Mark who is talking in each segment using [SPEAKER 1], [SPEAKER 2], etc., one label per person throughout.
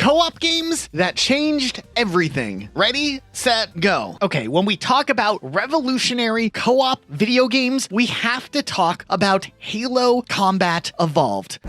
[SPEAKER 1] Co-op games that changed everything. Ready, set, go. Okay, when we talk about revolutionary co-op video games, we have to talk about Halo Combat Evolved.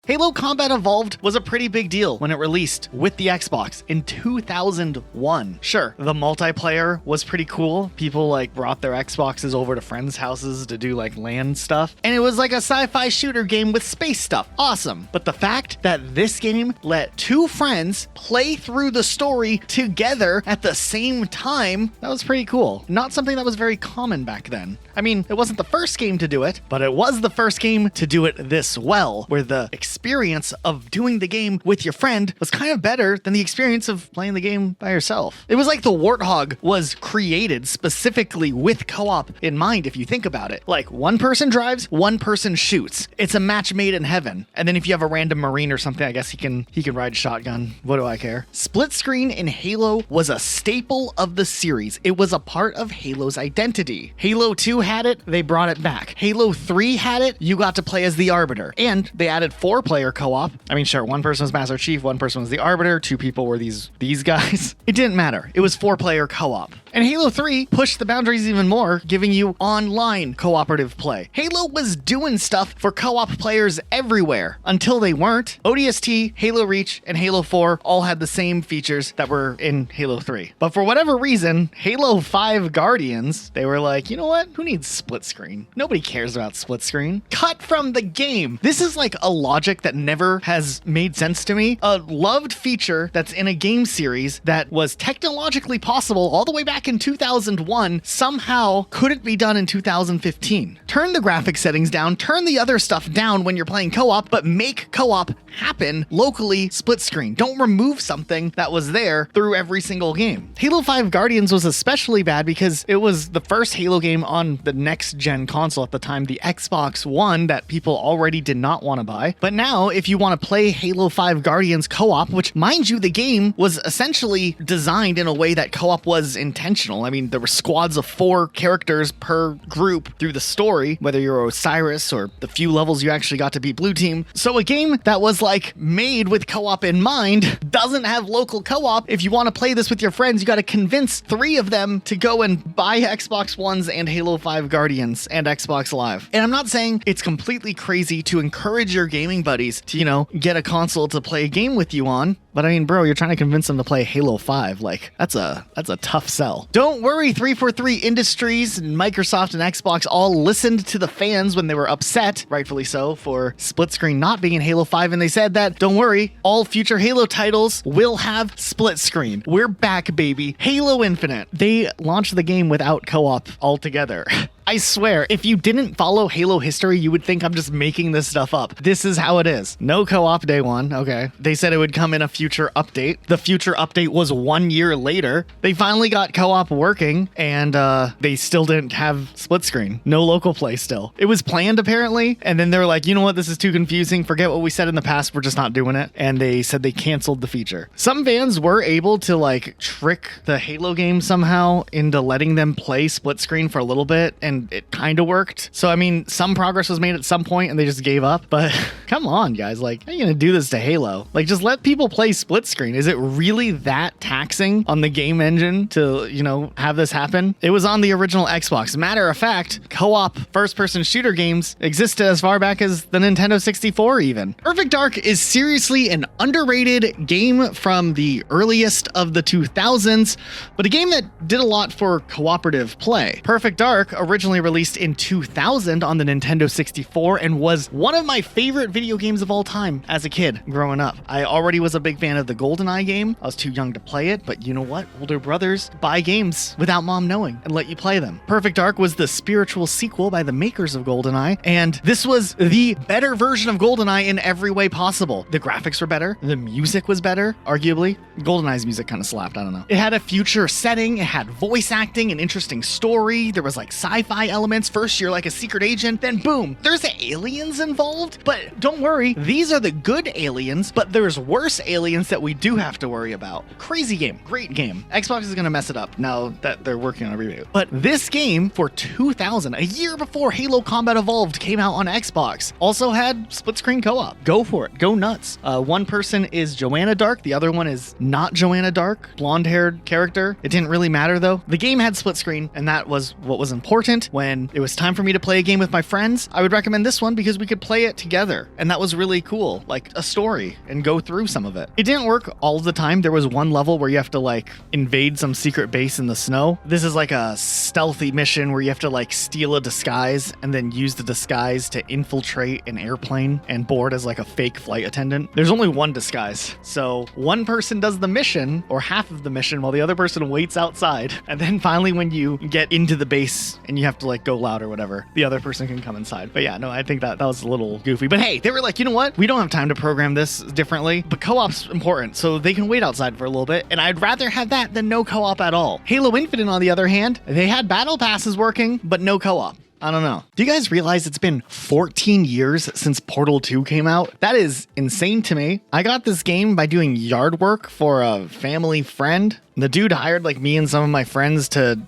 [SPEAKER 1] Halo Combat Evolved was a pretty big deal when it released with the Xbox in 2001. Sure, the multiplayer was pretty cool. People brought their Xboxes over to friends' houses to do LAN stuff. And it was like a sci-fi shooter game with space stuff. Awesome. But the fact that this game let two friends play through the story together at the same time, that was pretty cool. Not something that was very common back then. I mean, it wasn't the first game to do it, but it was the first game to do it this well, where the experience of doing the game with your friend was kind of better than the experience of playing the game by yourself. It was like the Warthog was created specifically with co-op in mind, if you think about it. Like, one person drives, one person shoots. It's a match made in heaven. And then if you have a random Marine or something, I guess he can ride shotgun. What do I care? Split screen in Halo was a staple of the series. It was a part of Halo's identity. Halo 2 had it, they brought it back. Halo 3 had it, you got to play as the Arbiter. And they added 4-player co-op. I mean, sure, one person was Master Chief, one person was the Arbiter, two people were these guys. It didn't matter. It was 4-player co-op. And Halo 3 pushed the boundaries even more, giving you online cooperative play. Halo was doing stuff for co-op players everywhere until they weren't. ODST, Halo Reach, and Halo 4 all had the same features that were in Halo 3. But for whatever reason, Halo 5 Guardians, they were like, you know what? Who needs split screen? Nobody cares about split screen. Cut from the game. This is like a logic that never has made sense to me. A loved feature that's in a game series that was technologically possible all the way back in 2001 somehow couldn't be done in 2015. Turn the graphic settings down, turn the other stuff down when you're playing co-op, but make co-op happen locally split screen. Don't remove something that was there through every single game. Halo 5 Guardians was especially bad because it was the first Halo game on the next gen console at the time, the Xbox One, that people already did not want to buy. But now if you want to play Halo 5 Guardians co-op, which mind you, the game was essentially designed in a way that co-op was intentional. I mean, there were squads of 4 characters per group through the story, whether you're Osiris or the few levels you actually got to beat Blue Team. So a game that was made with co-op in mind doesn't have local co-op. If you want to play this with your friends, you got to convince 3 of them to go and buy Xbox Ones and Halo 5 Guardians and Xbox Live. And I'm not saying it's completely crazy to encourage your gaming buddies to, get a console to play a game with you on. But I mean, bro, you're trying to convince them to play Halo 5. That's a tough sell. Don't worry, 343 Industries and Microsoft and Xbox all listened to the fans when they were upset, rightfully so, for split screen not being in Halo 5, and they said that, don't worry, all future Halo titles will have split screen. We're back, baby. Halo Infinite. They launched the game without co-op altogether. I swear, if you didn't follow Halo history, you would think I'm just making this stuff up. This is how it is. No co-op day one. Okay. They said it would come in a future update. The future update was 1 year later. They finally got co-op working, and they still didn't have split screen. No local play still. It was planned, apparently, and then they were like, you know what? This is too confusing. Forget what we said in the past. We're just not doing it. And they said they canceled the feature. Some fans were able to, trick the Halo game somehow into letting them play split screen for a little bit, and it kind of worked. So, I mean, some progress was made at some point and they just gave up. But come on, guys. How are you going to do this to Halo? Just let people play split screen. Is it really that taxing on the game engine to, have this happen? It was on the original Xbox. Matter of fact, co-op first-person shooter games existed as far back as the Nintendo 64 even. Perfect Dark is seriously an underrated game from the earliest of the 2000s, but a game that did a lot for cooperative play. Perfect Dark originally released in 2000 on the Nintendo 64 and was one of my favorite video games of all time as a kid growing up. I already was a big fan of the GoldenEye game. I was too young to play it, but you know what? Older brothers buy games without mom knowing and let you play them. Perfect Dark was the spiritual sequel by the makers of GoldenEye, and this was the better version of GoldenEye in every way possible. The graphics were better, the music was better, arguably. GoldenEye's music kind of slapped, I don't know. It had a future setting, it had voice acting, an interesting story, there was sci-fi sci-fi elements. First, you're like a secret agent, then boom, there's aliens involved. But don't worry, these are the good aliens, but there's worse aliens that we do have to worry about. Crazy game, great game. Xbox is gonna mess it up now that they're working on a reboot. But this game for 2000, a year before Halo Combat Evolved came out on Xbox, also had split screen co-op. Go for it, go nuts. One person is Joanna Dark, the other one is not Joanna Dark, blonde-haired character. It didn't really matter though. The game had split screen, and that was what was important. When it was time for me to play a game with my friends, I would recommend this one because we could play it together, and that was really cool, like a story, and go through some of it. It didn't work all the time. There was one level where you have to like invade some secret base in the snow. This is like a stealthy mission where you have to like steal a disguise and then use the disguise to infiltrate an airplane and board as like a fake flight attendant. There's only one disguise, so one person does the mission or half of the mission while the other person waits outside, and then finally when you get into the base and you have to like go loud or whatever, the other person can come inside. But yeah, no, I think that was a little goofy. But hey, they were like, you know what? We don't have time to program this differently, but co-op's important, so they can wait outside for a little bit, and I'd rather have that than no co-op at all. Halo Infinite, on the other hand, they had battle passes working, but no co-op. I don't know. Do you guys realize it's been 14 years since Portal 2 came out? That is insane to me. I got this game by doing yard work for a family friend. The dude hired like me and some of my friends to,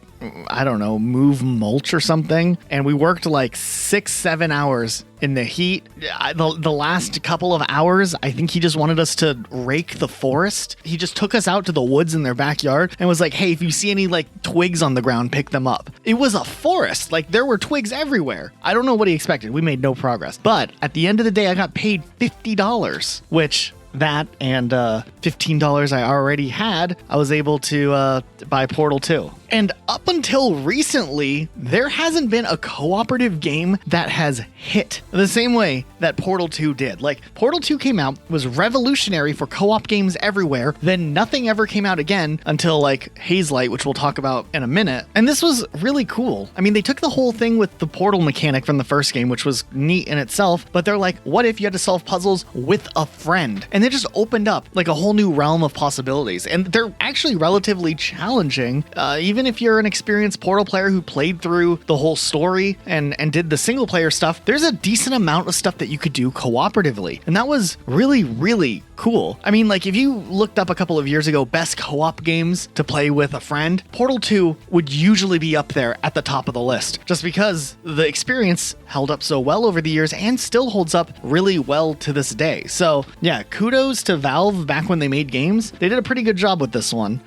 [SPEAKER 1] I don't know, move mulch or something. And we worked like 6-7 hours in the heat. The last couple of hours, I think he just wanted us to rake the forest. He just took us out to the woods in their backyard and was like, hey, if you see any like twigs on the ground, pick them up. It was a forest. Like there were twigs everywhere. I don't know what he expected. We made no progress. But at the end of the day, I got paid $50, which that and $15 I already had, I was able to buy Portal 2. And up until recently, there hasn't been a cooperative game that has hit the same way that Portal 2 did. Like, Portal 2 came out, was revolutionary for co-op games everywhere, then nothing ever came out again until, like, Hazelight, which we'll talk about in a minute. And this was really cool. I mean, they took the whole thing with the portal mechanic from the first game, which was neat in itself, but they're like, what if you had to solve puzzles with a friend? And they just opened up, like, a whole new realm of possibilities. And they're actually relatively challenging, even if you're an experienced Portal player who played through the whole story and did the single player stuff, there's a decent amount of stuff that you could do cooperatively. And that was really, really cool. I mean, like, if you looked up a couple of years ago, best co-op games to play with a friend, Portal 2 would usually be up there at the top of the list, just because the experience held up so well over the years and still holds up really well to this day. So yeah, kudos to Valve back when they made games. They did a pretty good job with this one.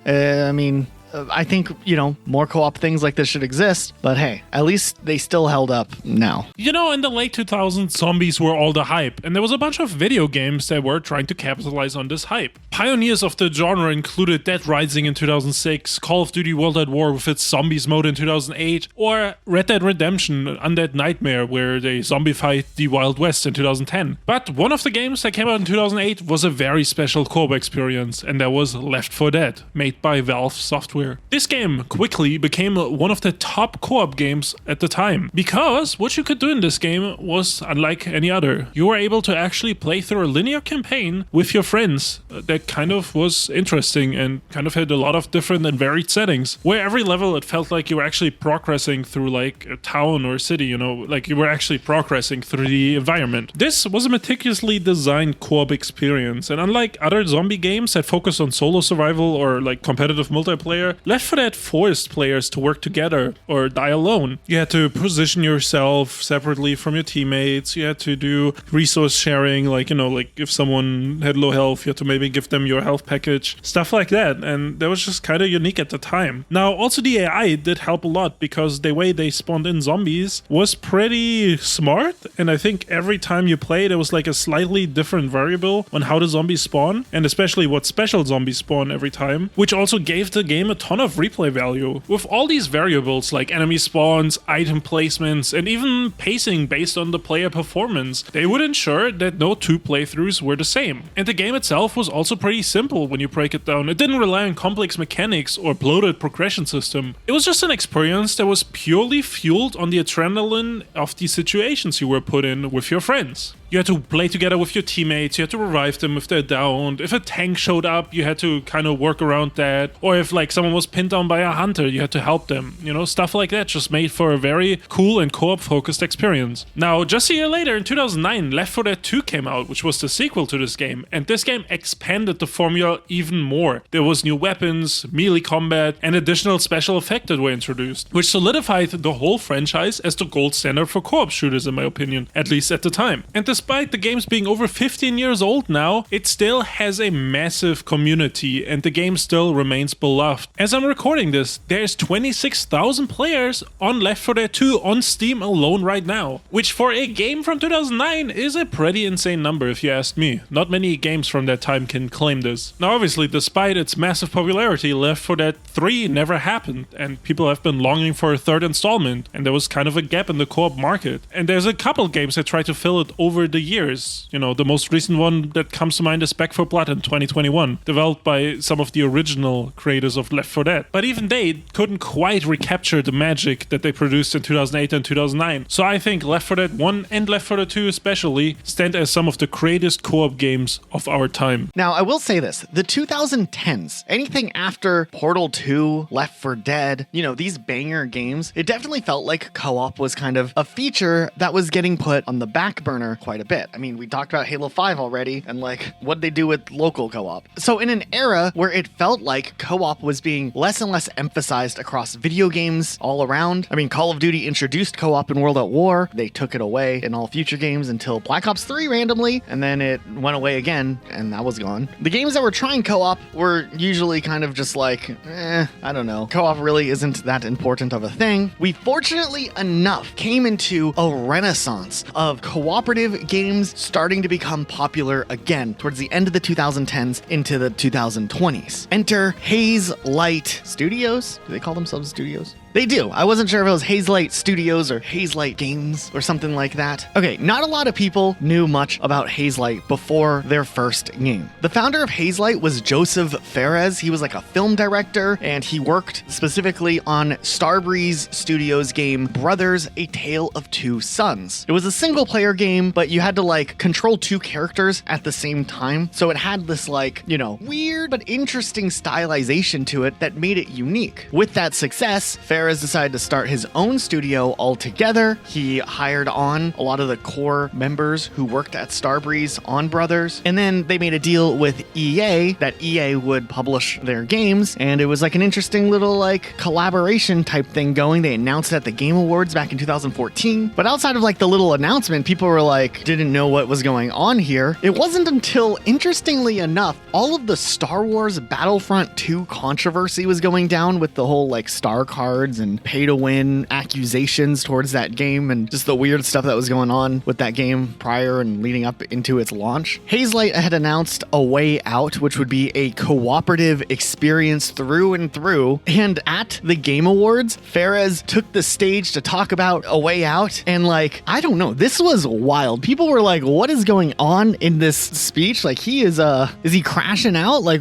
[SPEAKER 1] I think, you know, more co-op things like this should exist, but hey, at least they still held up now.
[SPEAKER 2] You know, in the late 2000s, zombies were all the hype, and there was a bunch of video games that were trying to capitalize on this hype. Pioneers of the genre included Dead Rising in 2006, Call of Duty World at War with its zombies mode in 2008, or Red Dead Redemption Undead Nightmare, where they zombified the Wild West in 2010. But one of the games that came out in 2008 was a very special co-op experience, and that was Left 4 Dead, made by Valve Software. This game quickly became one of the top co-op games at the time, because what you could do in this game was unlike any other. You were able to actually play through a linear campaign with your friends that kind of was interesting and kind of had a lot of different and varied settings, where every level it felt like you were actually progressing through like a town or a city, you know, like you were actually progressing through the environment. This was a meticulously designed co-op experience, and unlike other zombie games that focus on solo survival or like competitive multiplayer, Left 4 Dead forced players to work together or die alone. You had to position yourself separately from your teammates. You had to do resource sharing, like, you know, like if someone had low health, you had to maybe give them your health package, stuff like that. And that was just kind of unique at the time. Now, also the AI did help a lot, because the way they spawned in zombies was pretty smart. And I think every time you played, it was like a slightly different variable on how the zombies spawn, and especially what special zombies spawn every time, which also gave the game a ton of replay value. With all these variables like enemy spawns, item placements, and even pacing based on the player performance, they would ensure that no two playthroughs were the same. And the game itself was also pretty simple when you break it down. It didn't rely on complex mechanics or bloated progression system. It was just an experience that was purely fueled on the adrenaline of the situations you were put in with your friends. You had to play together with your teammates, you had to revive them if they're down. If a tank showed up, you had to kind of work around that. Or if like someone was pinned down by a hunter, you had to help them. You know, stuff like that just made for a very cool and co-op focused experience. Now, just a year later in 2009, Left 4 Dead 2 came out, which was the sequel to this game. And this game expanded the formula even more. There was new weapons, melee combat, and additional special effects that were introduced, which solidified the whole franchise as the gold standard for co-op shooters, in my opinion, at least at the time. And despite the games being over 15 years old now, it still has a massive community, and the game still remains beloved. As I'm recording this, there's 26,000 players on Left 4 Dead 2 on Steam alone right now, which for a game from 2009 is a pretty insane number if you ask me. Not many games from that time can claim this. Now obviously, despite its massive popularity, Left 4 Dead 3 never happened, and people have been longing for a third installment, and there was kind of a gap in the co-op market. And there's a couple games that try to fill it over the years. You know, the most recent one that comes to mind is Back 4 Blood in 2021, developed by some of the original creators of Left 4 Dead. But even they couldn't quite recapture the magic that they produced in 2008 and 2009. So I think Left 4 Dead 1 and Left 4 Dead 2 especially stand as some of the greatest co-op games of our time.
[SPEAKER 1] Now, I will say this, the 2010s, anything after Portal 2, Left 4 Dead, you know, these banger games, it definitely felt like co-op was kind of a feature that was getting put on the back burner quite a bit. I mean, we talked about Halo 5 already, and like, what'd they do with local co-op? So in an era where it felt like co-op was being less and less emphasized across video games all around, I mean, Call of Duty introduced co-op in World at War, they took it away in all future games until Black Ops 3 randomly, and then it went away again, and that was gone. The games that were trying co-op were usually kind of just like, I don't know. Co-op really isn't that important of a thing. We fortunately enough came into a renaissance of cooperative games starting to become popular again towards the end of the 2010s into the 2020s. Enter Haze Light Studios. Do they call themselves studios? They do. I wasn't sure if it was Hazelight Studios or Hazelight Games or something like that. Okay, not a lot of people knew much about Hazelight before their first game. The founder of Hazelight was Joseph Fares. He was like a film director, and he worked specifically on Starbreeze Studios' game Brothers: A Tale of Two Sons. It was a single player game, but you had to like control two characters at the same time. So it had this like, you know, weird but interesting stylization to it that made it unique. With that success, Fares decided to start his own studio altogether. He hired on a lot of the core members who worked at Starbreeze on Brothers, and then they made a deal with EA that EA would publish their games, and it was like an interesting little like collaboration type thing going. They announced it at the Game Awards back in 2014, but outside of like the little announcement, people were like, didn't know what was going on here. It wasn't until, interestingly enough, all of the Star Wars Battlefront 2 controversy was going down with the whole like star cards and pay-to-win accusations towards that game and just the weird stuff that was going on with that game prior and leading up into its launch. Hazelight had announced A Way Out, which would be a cooperative experience through and through. And at the Game Awards, Fares took the stage to talk about A Way Out. And like, I don't know, this was wild. People were like, what is going on in this speech? Like, is he crashing out? Like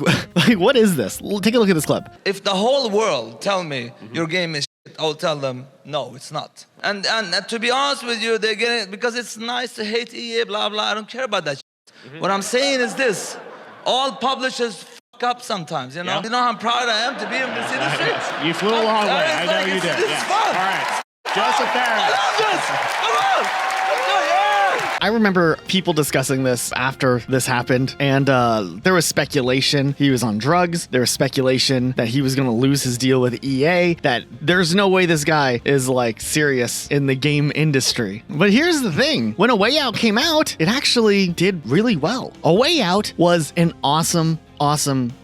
[SPEAKER 1] what is this? Take a look at this clip.
[SPEAKER 3] If the whole world tell me your game is shit, I'll tell them, no, it's not. And to be honest with you, they're getting, because it's nice to hate EA, blah, blah, I don't care about that shit. What I'm saying is this, all publishers fuck up sometimes, you know? Yeah. You know how proud I am to be in this industry?
[SPEAKER 4] You flew a long way, I know you did.
[SPEAKER 3] It's fun.
[SPEAKER 4] All right, Joseph Fares.
[SPEAKER 3] I love this, come on, let's go, yeah.
[SPEAKER 1] I remember people discussing this after this happened, and there was speculation he was on drugs. There was speculation that he was going to lose his deal with EA, that there's no way this guy is like serious in the game industry. But here's the thing. When A Way Out came out, it actually did really well. A Way Out was an awesome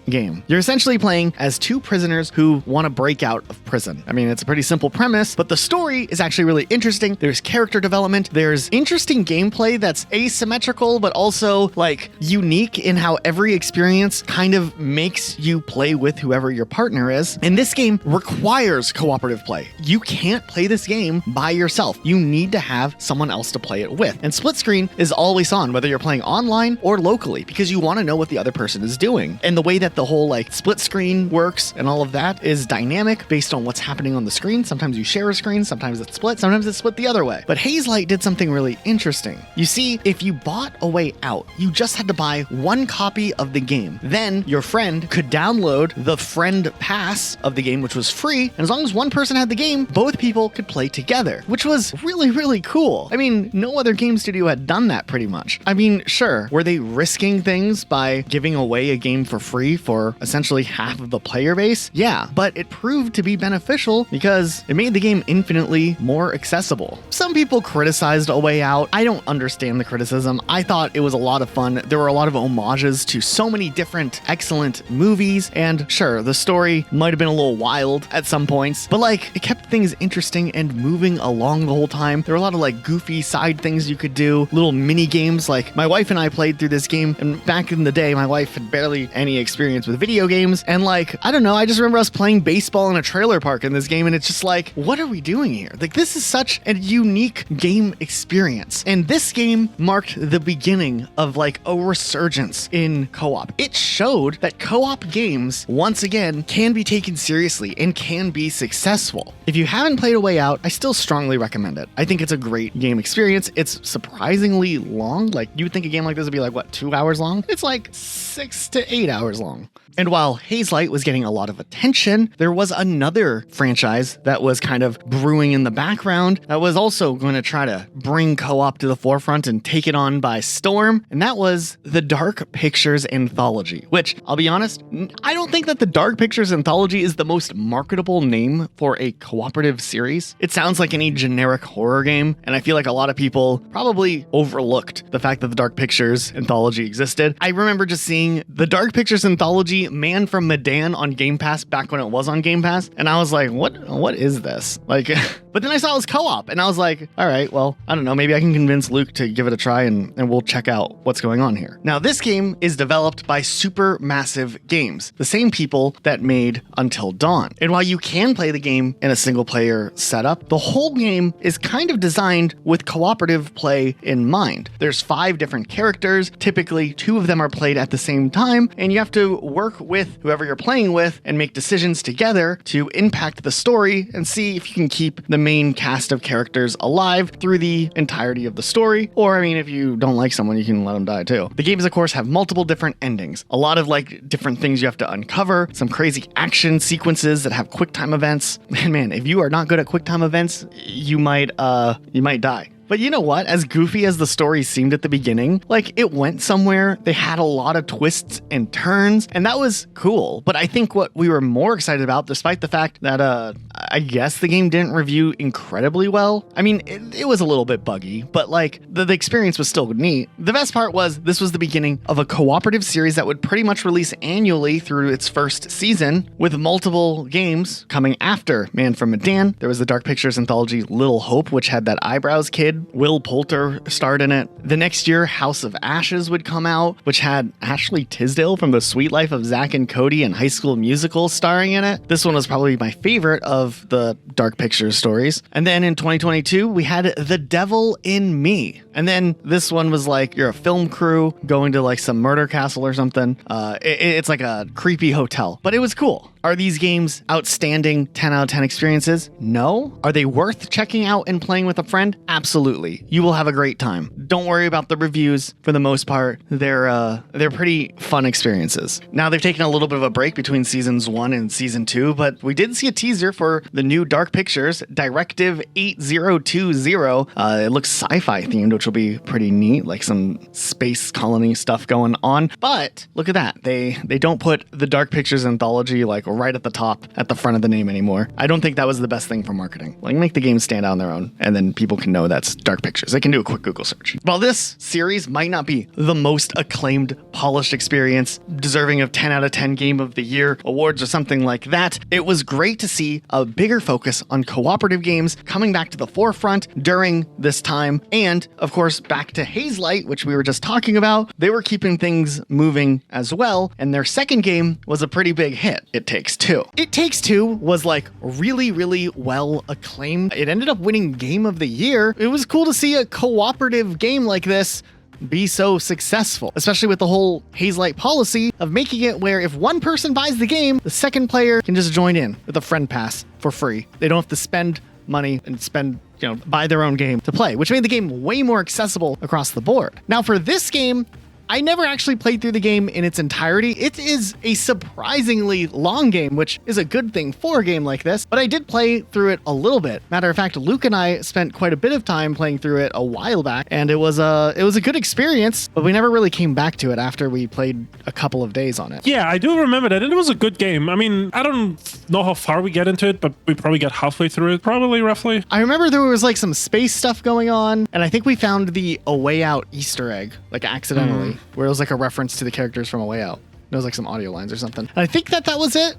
[SPEAKER 1] game. You're essentially playing as two prisoners who want to break out of prison. I mean, it's a pretty simple premise, but the story is actually really interesting. There's character development. There's interesting gameplay that's asymmetrical, but also like unique in how every experience kind of makes you play with whoever your partner is. And this game requires cooperative play. You can't play this game by yourself. You need to have someone else to play it with. And split screen is always on, whether you're playing online or locally, because you want to know what the other person is doing. And the way that the whole like split screen works and all of that is dynamic based on what's happening on the screen. Sometimes you share a screen, sometimes it's split the other way. But Hazelight did something really interesting. You see, if you bought a way out, you just had to buy one copy of the game. Then your friend could download the friend pass of the game, which was free. And as long as one person had the game, both people could play together, which was really, really cool. I mean, no other game studio had done that pretty much. I mean, sure, were they risking things by giving away a game for free for essentially half of the player base? Yeah, but it proved to be beneficial because it made the game infinitely more accessible. Some people criticized A Way Out. I don't understand the criticism. I thought it was a lot of fun. There were a lot of homages to so many different excellent movies, and sure, the story might have been a little wild at some points, but like it kept things interesting and moving along the whole time. There were a lot of like goofy side things you could do, little mini games. Like my wife and I played through this game, and back in the day, my wife had barely any experience with video games, and like, I don't know, I just remember us playing baseball in a trailer park in this game, and it's just like, what are we doing here? Like, this is such a unique game experience. And this game marked the beginning of like a resurgence in co-op. It showed that co-op games, once again, can be taken seriously and can be successful. If you haven't played A Way Out, I still strongly recommend it. I think it's a great game experience. It's surprisingly long. Like, you would think a game like this would be like, what, 2 hours long? It's like 6 to 8 hours long. And while Hazelight was getting a lot of attention, there was another franchise that was kind of brewing in the background that was also going to try to bring co-op to the forefront and take it on by storm, and that was the Dark Pictures Anthology, which, I'll be honest, I don't think that the Dark Pictures Anthology is the most marketable name for a cooperative series. It sounds like any generic horror game, and I feel like a lot of people probably overlooked the fact that the Dark Pictures Anthology existed. I remember just seeing the Dark Pictures Anthology Man from Medan on Game Pass back when it was on Game Pass, and I was like, what is this? Like, but then I saw it was co-op, and I was like, all right, well, I don't know, maybe I can convince Luke to give it a try, and we'll check out what's going on here. Now, this game is developed by Supermassive Games, the same people that made Until Dawn. And while you can play the game in a single player setup, the whole game is kind of designed with cooperative play in mind. There's 5 different characters, typically 2 of them are played at the same time, and you have to work with whoever you're playing with and make decisions together to impact the story and see if you can keep the main cast of characters alive through the entirety of the story. Or, I mean, if you don't like someone, you can let them die too. The games, of course, have multiple different endings, a lot of like different things you have to uncover, some crazy action sequences that have quick time events. And man, if you are not good at quick time events, you might die. But you know what? As goofy as the story seemed at the beginning, like, it went somewhere. They had a lot of twists and turns, and that was cool. But I think what we were more excited about, despite the fact that I guess the game didn't review incredibly well. I mean, it was a little bit buggy, but like the experience was still neat. The best part was this was the beginning of a cooperative series that would pretty much release annually through its first season, with multiple games coming after Man from Medan. There was the Dark Pictures Anthology Little Hope, which had that eyebrows kid. Will Poulter starred in it. The next year, House of Ashes would come out, which had Ashley Tisdale from The Sweet Life of Zack and Cody and High School Musical starring in it. This one was probably my favorite of the Dark Pictures stories. And then in 2022, we had The Devil in Me. And then this one was like, you're a film crew going to like some murder castle or something. It's like a creepy hotel, but it was cool. Are these games outstanding 10 out of 10 experiences? No. Are they worth checking out and playing with a friend? Absolutely. You will have a great time. Don't worry about the reviews. For the most part, they're pretty fun experiences. Now, they've taken a little bit of a break between seasons 1 and season 2, but we did see a teaser for the new Dark Pictures Directive 8020. It looks sci-fi themed, which will be pretty neat, like some space colony stuff going on. But look at that. They don't put the Dark Pictures Anthology like right at the top, at the front of the name anymore. I don't think that was the best thing for marketing. Like, make the game stand out on their own, and then people can know that's Dark Pictures. They can do a quick Google search. While this series might not be the most acclaimed, polished experience, deserving of 10 out of 10 Game of the Year awards or something like that, it was great to see a bigger focus on cooperative games coming back to the forefront during this time. And, of course, back to Hazelight, which we were just talking about, they were keeping things moving as well, and their second game was a pretty big hit. It Takes Two. It Takes Two was like really, really well acclaimed. It ended up winning Game of the Year. It was cool to see a cooperative game like this be so successful, especially with the whole Haze Light policy of making it where if one person buys the game, the second player can just join in with a friend pass for free. They don't have to spend money and buy their own game to play, which made the game way more accessible across the board. Now for this game, I never actually played through the game in its entirety. It is a surprisingly long game, which is a good thing for a game like this, but I did play through it a little bit. Matter of fact, Luke and I spent quite a bit of time playing through it a while back, and it was a good experience, but we never really came back to it after we played a couple of days on it.
[SPEAKER 2] Yeah, I do remember that, and it was a good game. I mean, I don't know how far we get into it, but we probably got halfway through it, probably, roughly.
[SPEAKER 1] I remember there was like some space stuff going on, and I think we found the A Way Out Easter egg, like accidentally. Where it was like a reference to the characters from A Way Out. It was like some audio lines or something. And I think that was it.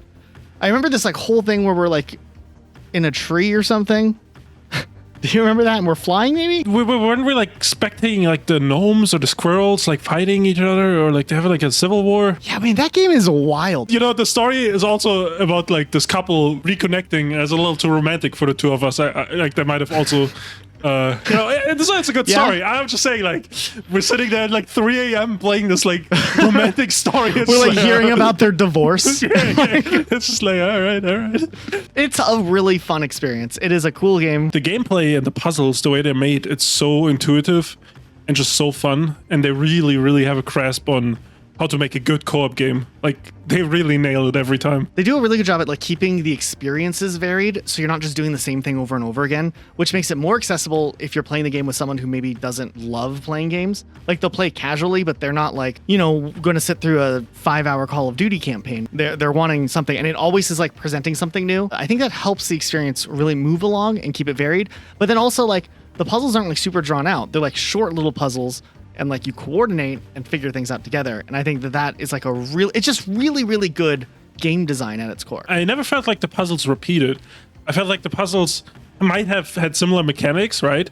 [SPEAKER 1] I remember this like whole thing where we're like in a tree or something. Do you remember that? And we're flying maybe?
[SPEAKER 2] Weren't we like spectating like the gnomes or the squirrels like fighting each other or like they have like a civil war?
[SPEAKER 1] Yeah, I mean, that game is wild.
[SPEAKER 2] You know, the story is also about like this couple reconnecting as a little too romantic for the two of us. I like they might have also... it's a good story. I'm just saying, like, we're sitting there at like 3 a.m. playing this like romantic story.
[SPEAKER 1] We're like hearing about their divorce.
[SPEAKER 2] It's just like, all right.
[SPEAKER 1] It's a really fun experience. It is a cool game.
[SPEAKER 2] The gameplay and the puzzles, the way they're made, it's so intuitive and just so fun. And they really, really have a grasp on how to make a good co-op game. Like, they really nail it every time.
[SPEAKER 1] They do a really good job at like keeping the experiences varied, so you're not just doing the same thing over and over again, which makes it more accessible if you're playing the game with someone who maybe doesn't love playing games. Like, they'll play casually, but they're not like, going to sit through a 5-hour Call of Duty campaign. They're wanting something, and it always is like presenting something new. I think that helps the experience really move along and keep it varied. But then also, like, the puzzles aren't like super drawn out. They're like short little puzzles, and like you coordinate and figure things out together. And I think that is like it's just really, really good game design at its core.
[SPEAKER 2] I never felt like the puzzles repeated. I felt like the puzzles might have had similar mechanics, right?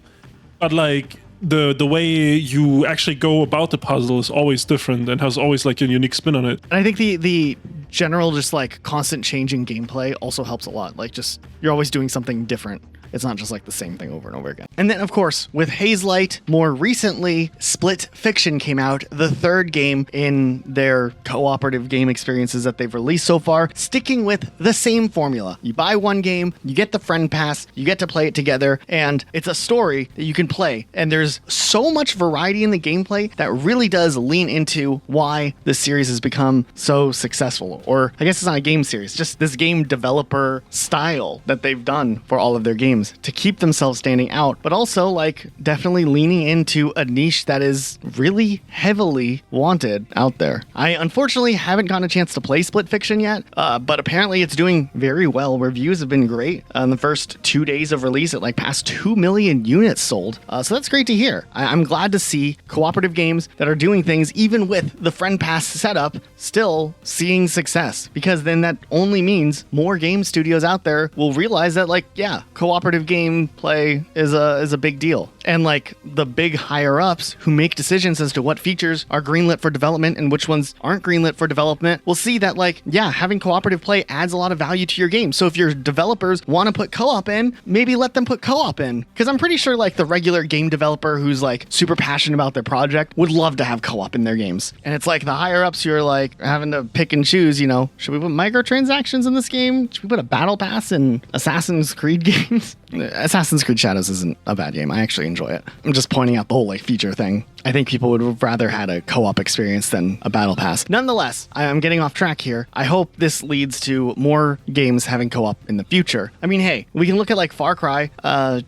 [SPEAKER 2] But like the way you actually go about the puzzle is always different and has always like a unique spin on it.
[SPEAKER 1] And I think the general just like constant changing gameplay also helps a lot. Like just you're always doing something different. It's not just like the same thing over and over again. And then, of course, with Haze Light, more recently, Splitfiction came out, the third game in their cooperative game experiences that they've released so far, sticking with the same formula. You buy one game, you get the friend pass, you get to play it together, and it's a story that you can play. And there's so much variety in the gameplay that really does lean into why this series has become so successful. Or I guess it's not a game series, just this game developer style that they've done for all of their games to keep themselves standing out, but also like definitely leaning into a niche that is really heavily wanted out there. I unfortunately haven't gotten a chance to play Splitfiction yet, but apparently it's doing very well. Reviews have been great. In the first 2 days of release, it like passed 2 million units sold. So that's great to hear. I'm glad to see cooperative games that are doing things even with the friend pass setup still seeing success, because then that only means more game studios out there will realize that like, yeah, cooperative gameplay is a big deal. And like the big higher ups who make decisions as to what features are greenlit for development and which ones aren't greenlit for development will see that like, yeah, having cooperative play adds a lot of value to your game. So if your developers want to put co-op in, maybe let them put co-op in. Because I'm pretty sure like the regular game developer who's like super passionate about their project would love to have co-op in their games. And it's like the higher ups who are like having to pick and choose, should we put microtransactions in this game? Should we put a battle pass in Assassin's Creed games? Assassin's Creed Shadows isn't a bad game. I actually enjoy it. I'm just pointing out the whole like feature thing. I think people would have rather had a co-op experience than a battle pass. Nonetheless, I'm getting off track here. I hope this leads to more games having co-op in the future. I mean, hey, we can look at like Far Cry,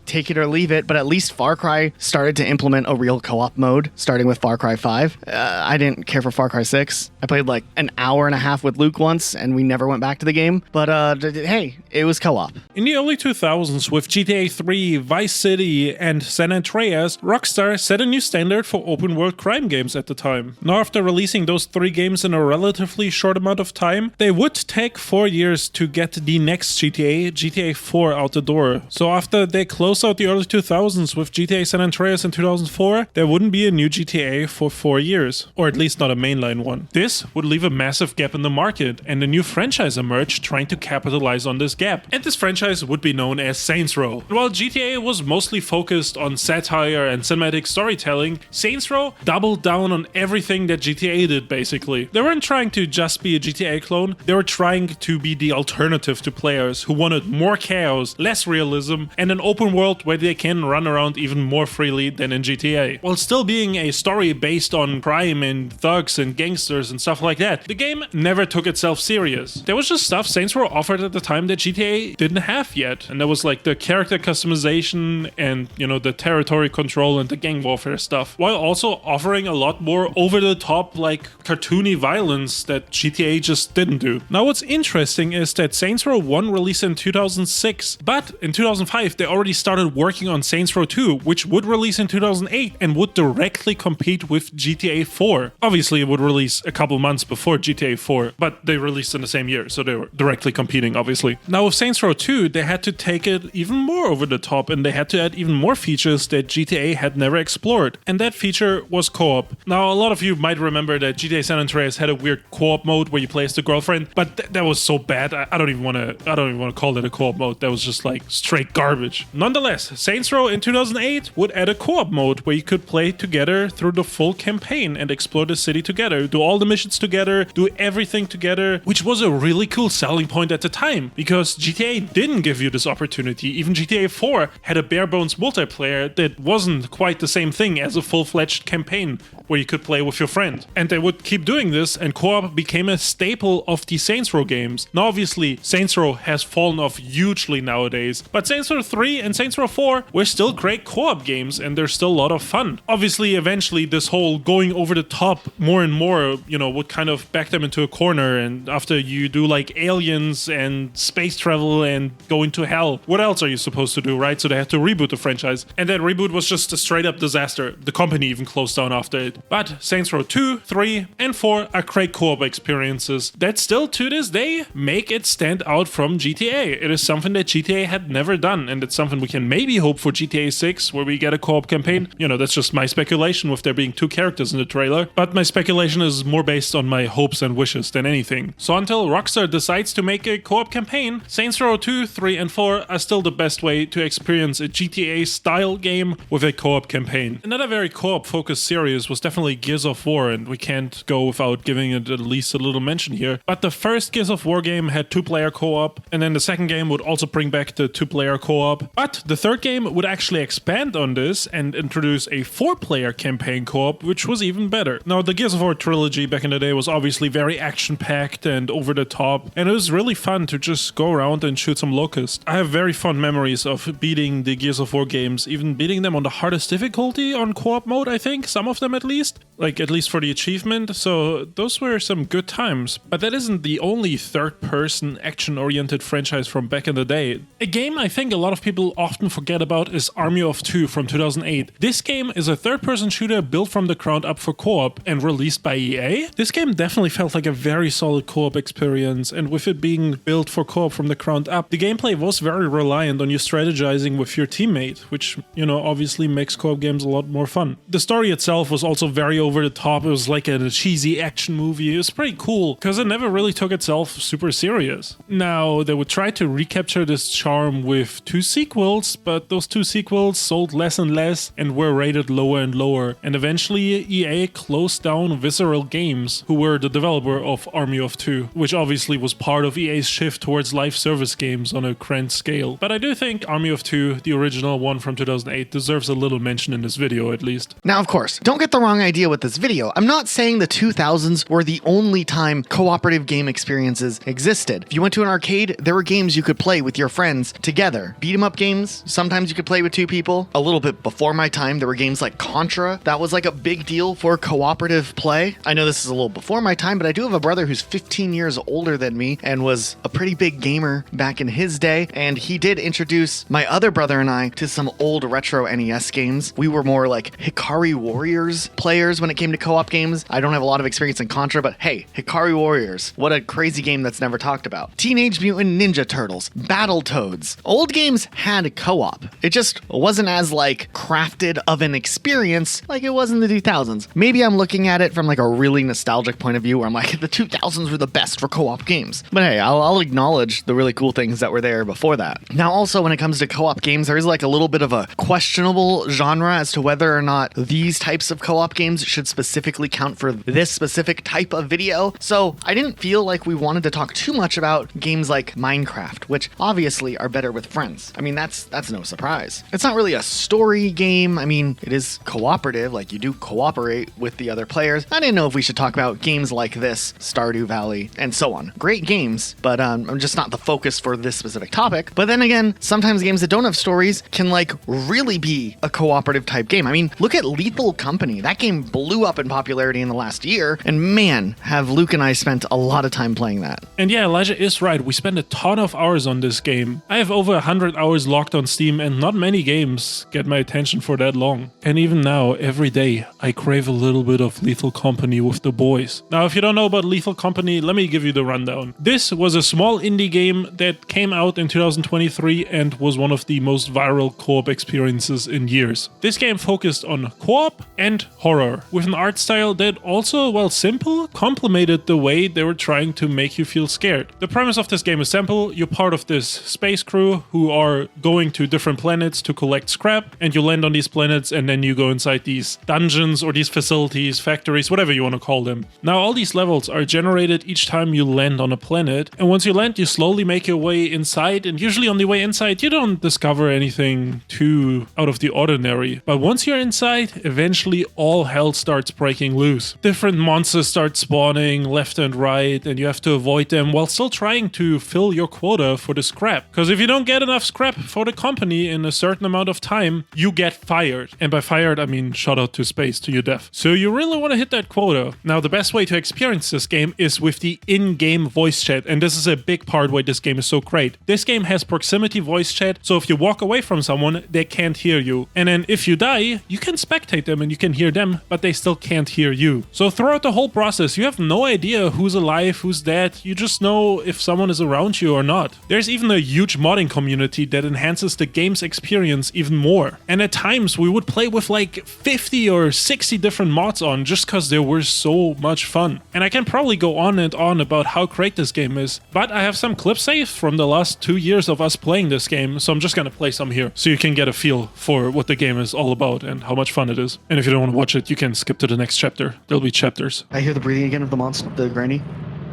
[SPEAKER 1] take it or leave it, but at least Far Cry started to implement a real co-op mode, starting with Far Cry 5. I didn't care for Far Cry 6. I played like an hour and a half with Luke once, and we never went back to the game. But hey, it was co-op.
[SPEAKER 2] In the early 2000s, with GTA 3, Vice City, and San Andreas, Rockstar set a new standard for open-world crime games at the time. Now, after releasing those 3 games in a relatively short amount of time, they would take 4 years to get the next GTA 4, out the door. So after they closed out the early 2000s with GTA San Andreas in 2004, there wouldn't be a new GTA for 4 years, or at least not a mainline one. This would leave a massive gap in the market, and a new franchise emerged trying to capitalize on this gap. And this franchise would be known as Saints Row. While GTA was mostly focused on satire and cinematic storytelling, Saints Saints Row doubled down on everything that GTA did, basically. They weren't trying to just be a GTA clone, they were trying to be the alternative to players who wanted more chaos, less realism, and an open world where they can run around even more freely than in GTA. While still being a story based on crime and thugs and gangsters and stuff like that, the game never took itself serious. There was just stuff Saints Row offered at the time that GTA didn't have yet, and there was like the character customization and, you know, the territory control and the gang warfare stuff, while also offering a lot more over-the-top, like, cartoony violence that GTA just didn't do. Now what's interesting is that Saints Row 1 released in 2006, but in 2005 they already started working on Saints Row 2, which would release in 2008 and would directly compete with GTA 4. Obviously it would release a couple months before GTA 4, but they released in the same year, so they were directly competing, obviously. Now with Saints Row 2, they had to take it even more over the top, and they had to add even more features that GTA had never explored, and that feature was co-op. Now a lot of you might remember that GTA San Andreas had a weird co-op mode where you play as the girlfriend, but that was so bad. I don't even want to call it a co-op mode. That was just like straight garbage. Nonetheless, Saints Row in 2008 would add a co-op mode where you could play together through the full campaign and explore the city together, do all the missions together, do everything together, which was a really cool selling point at the time because GTA didn't give you this opportunity. Even GTA 4 had a bare bones multiplayer that wasn't quite the same thing as a full-fledged campaign where you could play with your friend. And they would keep doing this, and co-op became a staple of the Saints Row games. Now obviously Saints Row has fallen off hugely nowadays, but Saints Row 3 and Saints Row 4 were still great co-op games, and they're still a lot of fun. Obviously eventually this whole going over the top more and more, you know, would kind of back them into a corner, and after you do like aliens and space travel and go into hell, what else are you supposed to do, right? So they had to reboot the franchise, and that reboot was just a straight up disaster. The company even closed down after it. But Saints Row 2, 3, and 4 are great co-op experiences that still to this day make it stand out from GTA. It is something that GTA had never done, and it's something we can maybe hope for GTA 6 where we get a co-op campaign. You know, that's just my speculation with there being 2 characters in the trailer, but my speculation is more based on my hopes and wishes than anything. So until Rockstar decides to make a co-op campaign, Saints Row 2, 3, and 4 are still the best way to experience a GTA style game with a co-op campaign. Another very co-op focused series was definitely Gears of War, and we can't go without giving it at least a little mention here. But the first Gears of War game had 2-player co-op, and then the second game would also bring back the 2-player co-op. But the third game would actually expand on this and introduce a 4-player campaign co-op, which was even better. Now the Gears of War trilogy back in the day was obviously very action-packed and over the top, and it was really fun to just go around and shoot some locusts. I have very fond memories of beating the Gears of War games, even beating them on the hardest difficulty on co-op mode, I think, some of them at least. Like, at least for the achievement, so those were some good times. But that isn't the only third-person, action-oriented franchise from back in the day. A game I think a lot of people often forget about is Army of Two from 2008. This game is a third-person shooter built from the ground up for co-op and released by EA. This game definitely felt like a very solid co-op experience, and with it being built for co-op from the ground up, the gameplay was very reliant on you strategizing with your teammate, which, you know, obviously makes co-op games a lot more fun. The story itself was also very over the top. It was like a cheesy action movie. It was pretty cool because it never really took itself super serious. Now, they would try to recapture this charm with 2 sequels, but those 2 sequels sold less and less and were rated lower and lower. And eventually, EA closed down Visceral Games, who were the developer of Army of Two, which obviously was part of EA's shift towards live service games on a grand scale. But I do think Army of Two, the original one from 2008, deserves a little mention in this video at least.
[SPEAKER 1] Now, of course, don't get the wrong idea with this video. I'm not saying the 2000s were the only time cooperative game experiences existed. If you went to an arcade, there were games you could play with your friends together. Beat 'em up games, sometimes you could play with 2 people. A little bit before my time, there were games like Contra. That was like a big deal for cooperative play. I know this is a little before my time, but I do have a brother who's 15 years older than me and was a pretty big gamer back in his day, and he did introduce my other brother and I to some old retro NES games. We were more like Hikari Warriors players when it came to co-op games. I don't have a lot of experience in Contra, but hey, Hikari Warriors, what a crazy game that's never talked about. Teenage Mutant Ninja Turtles, Battletoads. Old games had co-op. It just wasn't as like crafted of an experience like it was in the 2000s. Maybe I'm looking at it from like a really nostalgic point of view where I'm like, the 2000s were the best for co-op games. But hey, I'll acknowledge the really cool things that were there before that. Now also when it comes to co-op games, there is like a little bit of a questionable genre as to whether or not these types of co-op games should specifically count for this specific type of video. So I didn't feel like we wanted to talk too much about games like Minecraft, which obviously are better with friends. I mean, that's no surprise. It's not really a story game. I mean, it is cooperative, like you do cooperate with the other players. I didn't know if we should talk about games like this, Stardew Valley, and so on. Great games, but I'm just not the focus for this specific topic. But then again, sometimes games that don't have stories can like really be a cooperative type game. I mean, look at Lethal Company. That game blew up in popularity in the last year, and man, have Luke and I spent a lot of time playing that.
[SPEAKER 2] And yeah, Elijah is right. We spent a ton of hours on this game. I have over 100 hours locked on Steam, and not many games get my attention for that long. And even now, every day, I crave a little bit of Lethal Company with the boys. Now, if you don't know about Lethal Company, let me give you the rundown. This was a small indie game that came out in 2023 and was one of the most viral co-op experiences in years. This game focused on co-op and horror, with an art style that also, while simple, complemented the way they were trying to make you feel scared. The premise of this game is simple. You're part of this space crew who are going to different planets to collect scrap, and you land on these planets and then you go inside these dungeons or these facilities, factories, whatever you want to call them. Now, all these levels are generated each time you land on a planet, and once you land, you slowly make your way inside, and usually on the way inside, you don't discover anything too out of the ordinary. But once you're inside, eventually all hell starts breaking loose. Different monsters start spawning left and right, and you have to avoid them while still trying to fill your quota for the scrap. Because if you don't get enough scrap for the company in a certain amount of time, you get fired. And by fired, I mean shot out to space to your death. So you really want to hit that quota. Now, the best way to experience this game is with the in-game voice chat, and this is a big part why this game is so great. This game has proximity voice chat, so if you walk away from someone, they can't hear you. And then if you die, you can spectate them and you can hear them, but they still can't hear you. So throughout the whole process, you have no idea who's alive, who's dead. You just know if someone is around you or not. There's even a huge modding community that enhances the game's experience even more. And at times, we would play with like 50 or 60 different mods on just because they were so much fun. And I can probably go on and on about how great this game is, but I have some clips saved from the last 2 years of us playing this game, so I'm just gonna play some here so you can get a feel for what the game is all about and how much fun it is. And if you don't want to watch it, you can skip to the next chapter. There'll be chapters.
[SPEAKER 1] I hear the breathing again of the monster, the granny.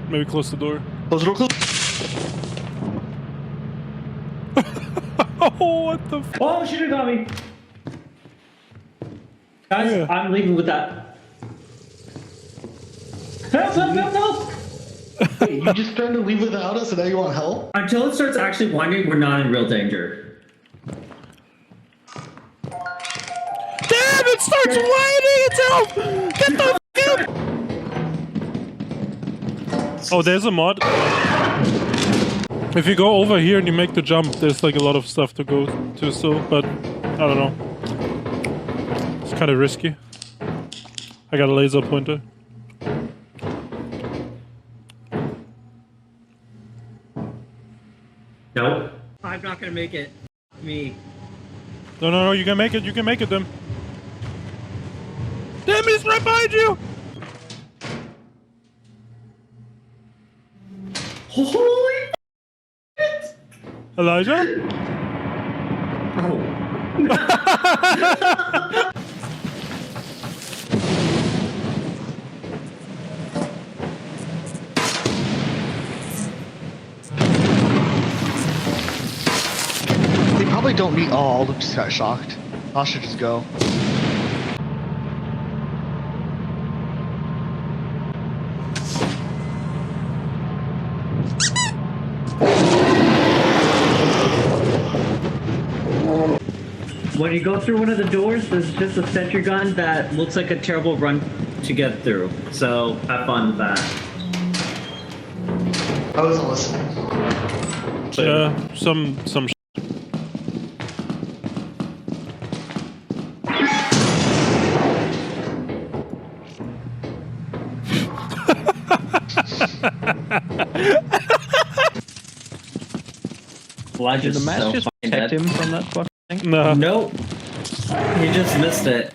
[SPEAKER 2] Maybe close the door.
[SPEAKER 1] Close the door, close.
[SPEAKER 2] Oh, what the f-
[SPEAKER 5] Oh, shooter got me. Guys,
[SPEAKER 2] Yeah.
[SPEAKER 5] I'm leaving with that. Help, help, help, help!
[SPEAKER 1] Wait, you just trying to leave without us and now you want help?
[SPEAKER 5] Until it starts actually winding, we're not in real danger.
[SPEAKER 2] Damn, it starts raining itself! Get the f- Oh, there's a mod. If you go over here and you make the jump, there's like a lot of stuff to go to still, but I don't know. It's kind of risky. I got a laser pointer.
[SPEAKER 5] Nope. I'm not gonna make it. Me.
[SPEAKER 2] No, you can make it, then. Damn, he's right behind you!
[SPEAKER 5] Holy shit!
[SPEAKER 2] Elijah?
[SPEAKER 5] Oh.
[SPEAKER 1] They probably don't need. Oh, Luke just got shocked. I should just go.
[SPEAKER 5] When you go through one of the doors, there's just a sentry gun that looks like a terrible run to get through. So have fun with that.
[SPEAKER 1] I wasn't listening.
[SPEAKER 2] Yeah, some
[SPEAKER 5] Elijah's
[SPEAKER 6] Did the match
[SPEAKER 5] so
[SPEAKER 6] just
[SPEAKER 5] fucking
[SPEAKER 6] protect
[SPEAKER 5] dead.
[SPEAKER 6] him from that fucking thing?
[SPEAKER 2] Nah.
[SPEAKER 5] Nope. He just missed it.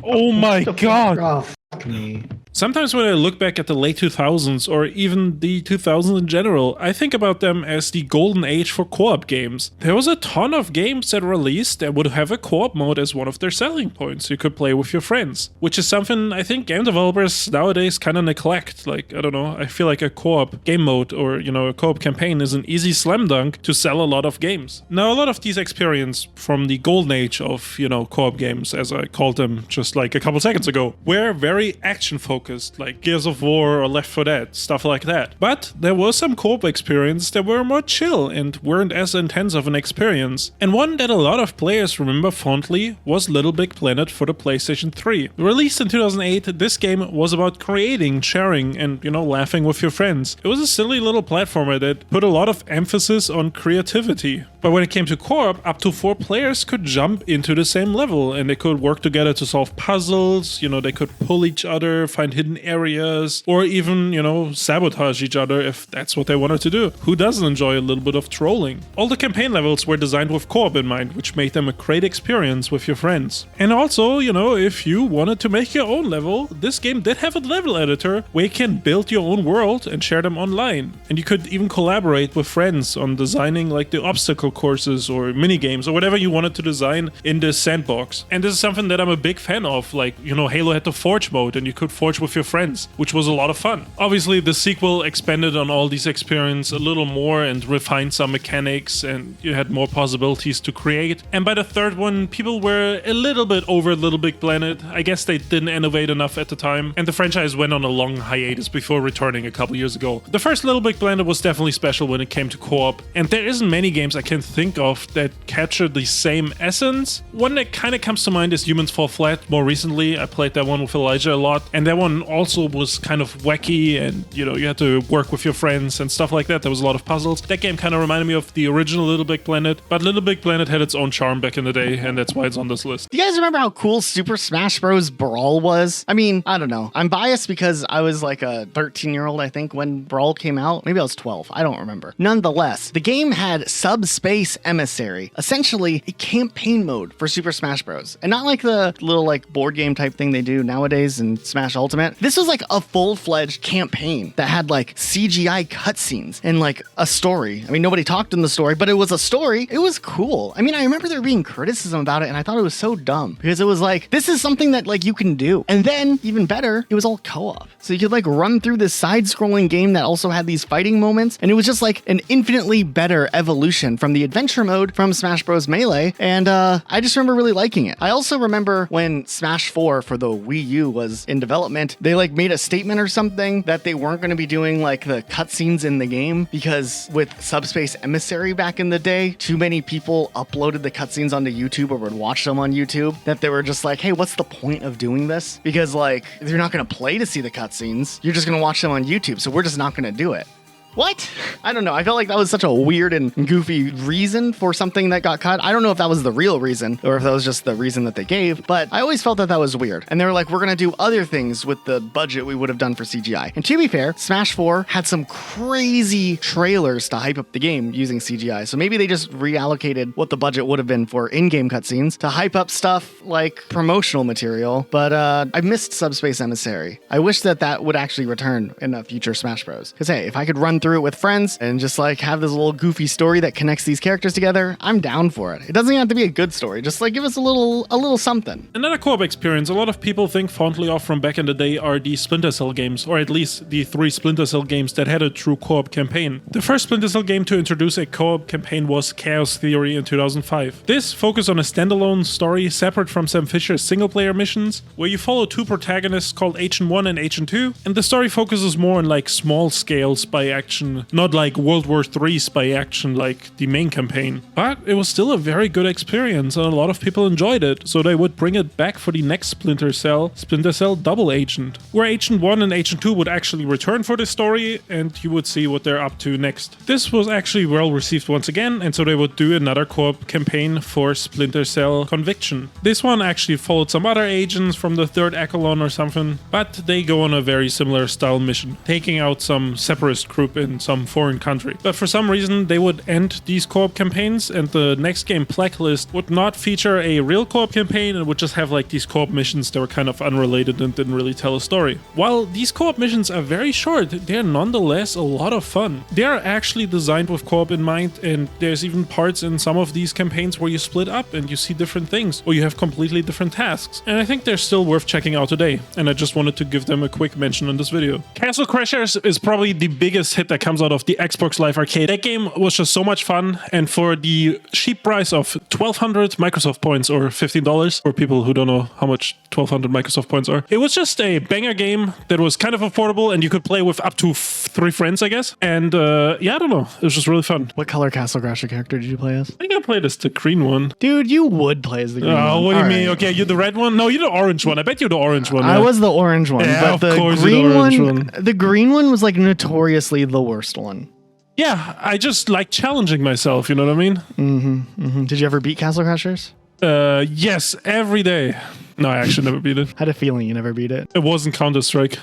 [SPEAKER 2] Oh my god!
[SPEAKER 1] Oh, fuck me.
[SPEAKER 2] Sometimes when I look back at the late 2000s or even the 2000s in general, I think about them as the golden age for co-op games. There was a ton of games that released that would have a co-op mode as one of their selling points. You could play with your friends, which is something I think game developers nowadays kind of neglect. Like, I don't know, I feel like a co-op game mode or, a co-op campaign is an easy slam dunk to sell a lot of games. Now, a lot of these experiences from the golden age of, co-op games, as I called them just like a couple seconds ago, were very action focused, like Gears of War or Left 4 Dead, stuff like that. But there was some co-op experience that were more chill and weren't as intense of an experience. And one that a lot of players remember fondly was Little Big Planet for the PlayStation 3. Released in 2008, this game was about creating, sharing, and, laughing with your friends. It was a silly little platformer that put a lot of emphasis on creativity. But when it came to co-op, up to 4 players could jump into the same level and they could work together to solve puzzles, they could pull each other, find hidden areas, or even, sabotage each other if that's what they wanted to do. Who doesn't enjoy a little bit of trolling? All the campaign levels were designed with co-op in mind, which made them a great experience with your friends. And also, if you wanted to make your own level, this game did have a level editor where you can build your own world and share them online. And you could even collaborate with friends on designing like the obstacle courses or mini games or whatever you wanted to design in this sandbox. And this is something that I'm a big fan of. Like, Halo had the Forge mode and you could forge with your friends, which was a lot of fun. Obviously, the sequel expanded on all these experiences a little more and refined some mechanics, and you had more possibilities to create. And by the third one, people were a little bit over Little Big Planet. I guess they didn't innovate enough at the time, and the franchise went on a long hiatus before returning a couple years ago. The first Little Big Planet was definitely special when it came to co-op, and there isn't many games I can think of that capture the same essence. One that kind of comes to mind is Humans Fall Flat. More recently, I played that one with Elijah a lot, and that one also was kind of wacky, and you had to work with your friends and stuff like that. There was a lot of puzzles. That game kind of reminded me of the original Little Big Planet, but Little Big Planet had its own charm back in the day, and that's why it's on this list.
[SPEAKER 1] Do you guys remember how cool Super Smash Bros. Brawl was? I mean, I don't know. I'm biased because I was like a 13-year-old, I think, when Brawl came out. Maybe I was 12. I don't remember. Nonetheless, the game had Subspace Emissary, essentially a campaign mode for Super Smash Bros. And not like the little like board game type thing they do nowadays in Smash Ultimate. This was like a full-fledged campaign that had like CGI cutscenes and like a story. I mean, nobody talked in the story, but it was a story. It was cool. I mean, I remember there being criticism about it, and I thought it was so dumb because it was like, this is something that like you can do. And then, even better, it was all co-op. So you could like run through this side-scrolling game that also had these fighting moments, and it was just like an infinitely better evolution from the adventure mode from Smash Bros. Melee, and I just remember really liking it. I also remember when Smash 4 for the Wii U was in development, they like made a statement or something that they weren't going to be doing like the cutscenes in the game because with Subspace Emissary back in the day, too many people uploaded the cutscenes onto YouTube or would watch them on YouTube, that they were just like, hey, what's the point of doing this? Because like, you're not going to play to see the cutscenes, you're just going to watch them on YouTube, so we're just not going to do it. What? I don't know. I felt like that was such a weird and goofy reason for something that got cut. I don't know if that was the real reason or if that was just the reason that they gave, but I always felt that that was weird. And they were like, we're going to do other things with the budget we would have done for CGI. And to be fair, Smash 4 had some crazy trailers to hype up the game using CGI. So maybe they just reallocated what the budget would have been for in-game cutscenes to hype up stuff like promotional material. But I missed Subspace Emissary. I wish that that would actually return in a future Smash Bros. Because hey, if I could run through it with friends and just like have this little goofy story that connects these characters together, I'm down for it. It doesn't even have to be a good story, just like give us a little something.
[SPEAKER 2] Another co-op experience a lot of people think fondly of from back in the day are the Splinter Cell games, or at least the 3 Splinter Cell games that had a true co-op campaign. The first Splinter Cell game to introduce a co-op campaign was Chaos Theory in 2005. This focused on a standalone story separate from Sam Fisher's single-player missions, where you follow 2 protagonists called Agent 1 and Agent 2, and the story focuses more on like small-scale spy action, not like World War III spy action like the main campaign. But it was still a very good experience and a lot of people enjoyed it, so they would bring it back for the next Splinter Cell Double Agent, where Agent 1 and Agent 2 would actually return for the story and you would see what they're up to next. This was actually well received once again, and so they would do another co-op campaign for Splinter Cell Conviction. This one actually followed some other agents from the 3rd Echelon or something, but they go on a very similar style mission, taking out some separatist groups Europe in some foreign country. But for some reason, they would end these co-op campaigns, and the next game, Blacklist, would not feature a real co-op campaign and would just have like these co-op missions that were kind of unrelated and didn't really tell a story. While these co-op missions are very short, they're nonetheless a lot of fun. They are actually designed with co-op in mind, and there's even parts in some of these campaigns where you split up and you see different things, or you have completely different tasks. And I think they're still worth checking out today, and I just wanted to give them a quick mention on this video. Castle Crashers is probably the biggest hit that comes out of the Xbox Live Arcade. That game was just so much fun, and for the cheap price of 1,200 Microsoft points, or $15, for people who don't know how much 1,200 Microsoft points are, it was just a banger game that was kind of affordable, and you could play with up to 3 friends, I guess. And yeah, I don't know. It was just really fun.
[SPEAKER 1] What color Castle Crasher character did you play as?
[SPEAKER 2] I think I played as the green one.
[SPEAKER 1] Dude, you would play as the green one.
[SPEAKER 2] Oh, what do you
[SPEAKER 1] All
[SPEAKER 2] mean?
[SPEAKER 1] right.
[SPEAKER 2] Okay, you're the red one? No, you're the orange one. I bet you're the orange one.
[SPEAKER 1] I
[SPEAKER 2] yeah.
[SPEAKER 1] was the orange one,
[SPEAKER 2] Yeah,
[SPEAKER 1] but
[SPEAKER 2] of
[SPEAKER 1] the
[SPEAKER 2] course you're the
[SPEAKER 1] green
[SPEAKER 2] orange
[SPEAKER 1] one,
[SPEAKER 2] one.
[SPEAKER 1] the green one was like notoriously the worst one.
[SPEAKER 2] Yeah, I just like challenging myself, you know what I mean?
[SPEAKER 1] Did you ever beat Castle Crashers?
[SPEAKER 2] Yes, every day. No, I actually never beat it.
[SPEAKER 1] Had a feeling you never beat it.
[SPEAKER 2] It wasn't Counter-Strike.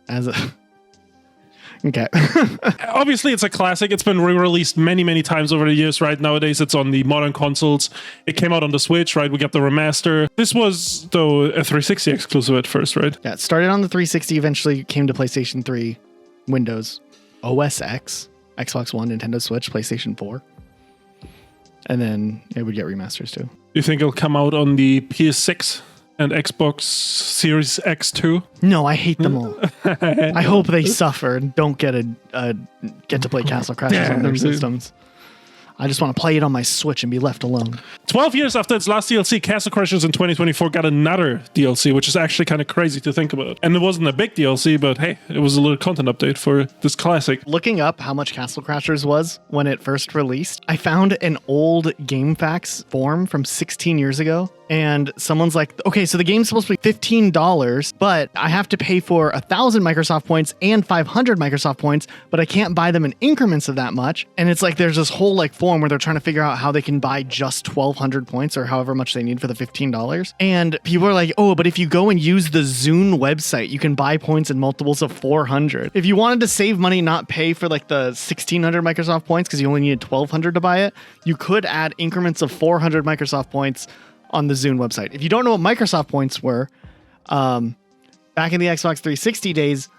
[SPEAKER 1] As a okay.
[SPEAKER 2] Obviously, it's a classic. It's been re-released many, many times over the years, right? Nowadays, it's on the modern consoles. It came out on the Switch, right? We got the remaster. This was, though, a 360 exclusive at first, right?
[SPEAKER 1] Yeah, it started on the 360, eventually came to PlayStation 3, Windows, OS X, Xbox One, Nintendo Switch, PlayStation 4. And then it would get remasters too.
[SPEAKER 2] You think it'll come out on the PS6 and Xbox Series X too?
[SPEAKER 1] No, I hate them all. I hope they suffer and don't get to play Castle Crashers on their systems. I just want to play it on my Switch and be left alone.
[SPEAKER 2] 12 years after its last DLC, Castle Crashers in 2024 got another DLC, which is actually kind of crazy to think about. And it wasn't a big DLC, but hey, it was a little content update for this classic.
[SPEAKER 1] Looking up how much Castle Crashers was when it first released, I found an old GameFAQs form from 16 years ago. And someone's like, okay, so the game's supposed to be $15, but I have to pay for 1,000 Microsoft points and 500 Microsoft points, but I can't buy them in increments of that much. And it's like there's this whole like form where they're trying to figure out how they can buy just 1,200 points or however much they need for the $15. And people are like, oh, but if you go and use the Zune website, you can buy points in multiples of 400. If you wanted to save money, not pay for like the 1,600 Microsoft points because you only needed 1,200 to buy it, you could add increments of 400 Microsoft points on the Zune website. If you don't know what Microsoft points were, back in the Xbox 360 days,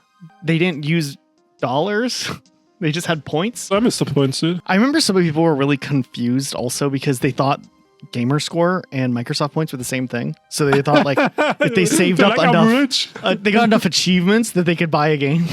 [SPEAKER 1] they didn't use dollars. They just had points.
[SPEAKER 2] I missed the points, dude.
[SPEAKER 1] I remember some people were really confused also because they thought gamer score and Microsoft points were the same thing. So they thought like if they saved up
[SPEAKER 2] Like, I'm
[SPEAKER 1] enough,
[SPEAKER 2] rich.
[SPEAKER 1] they got enough achievements that they could buy a game.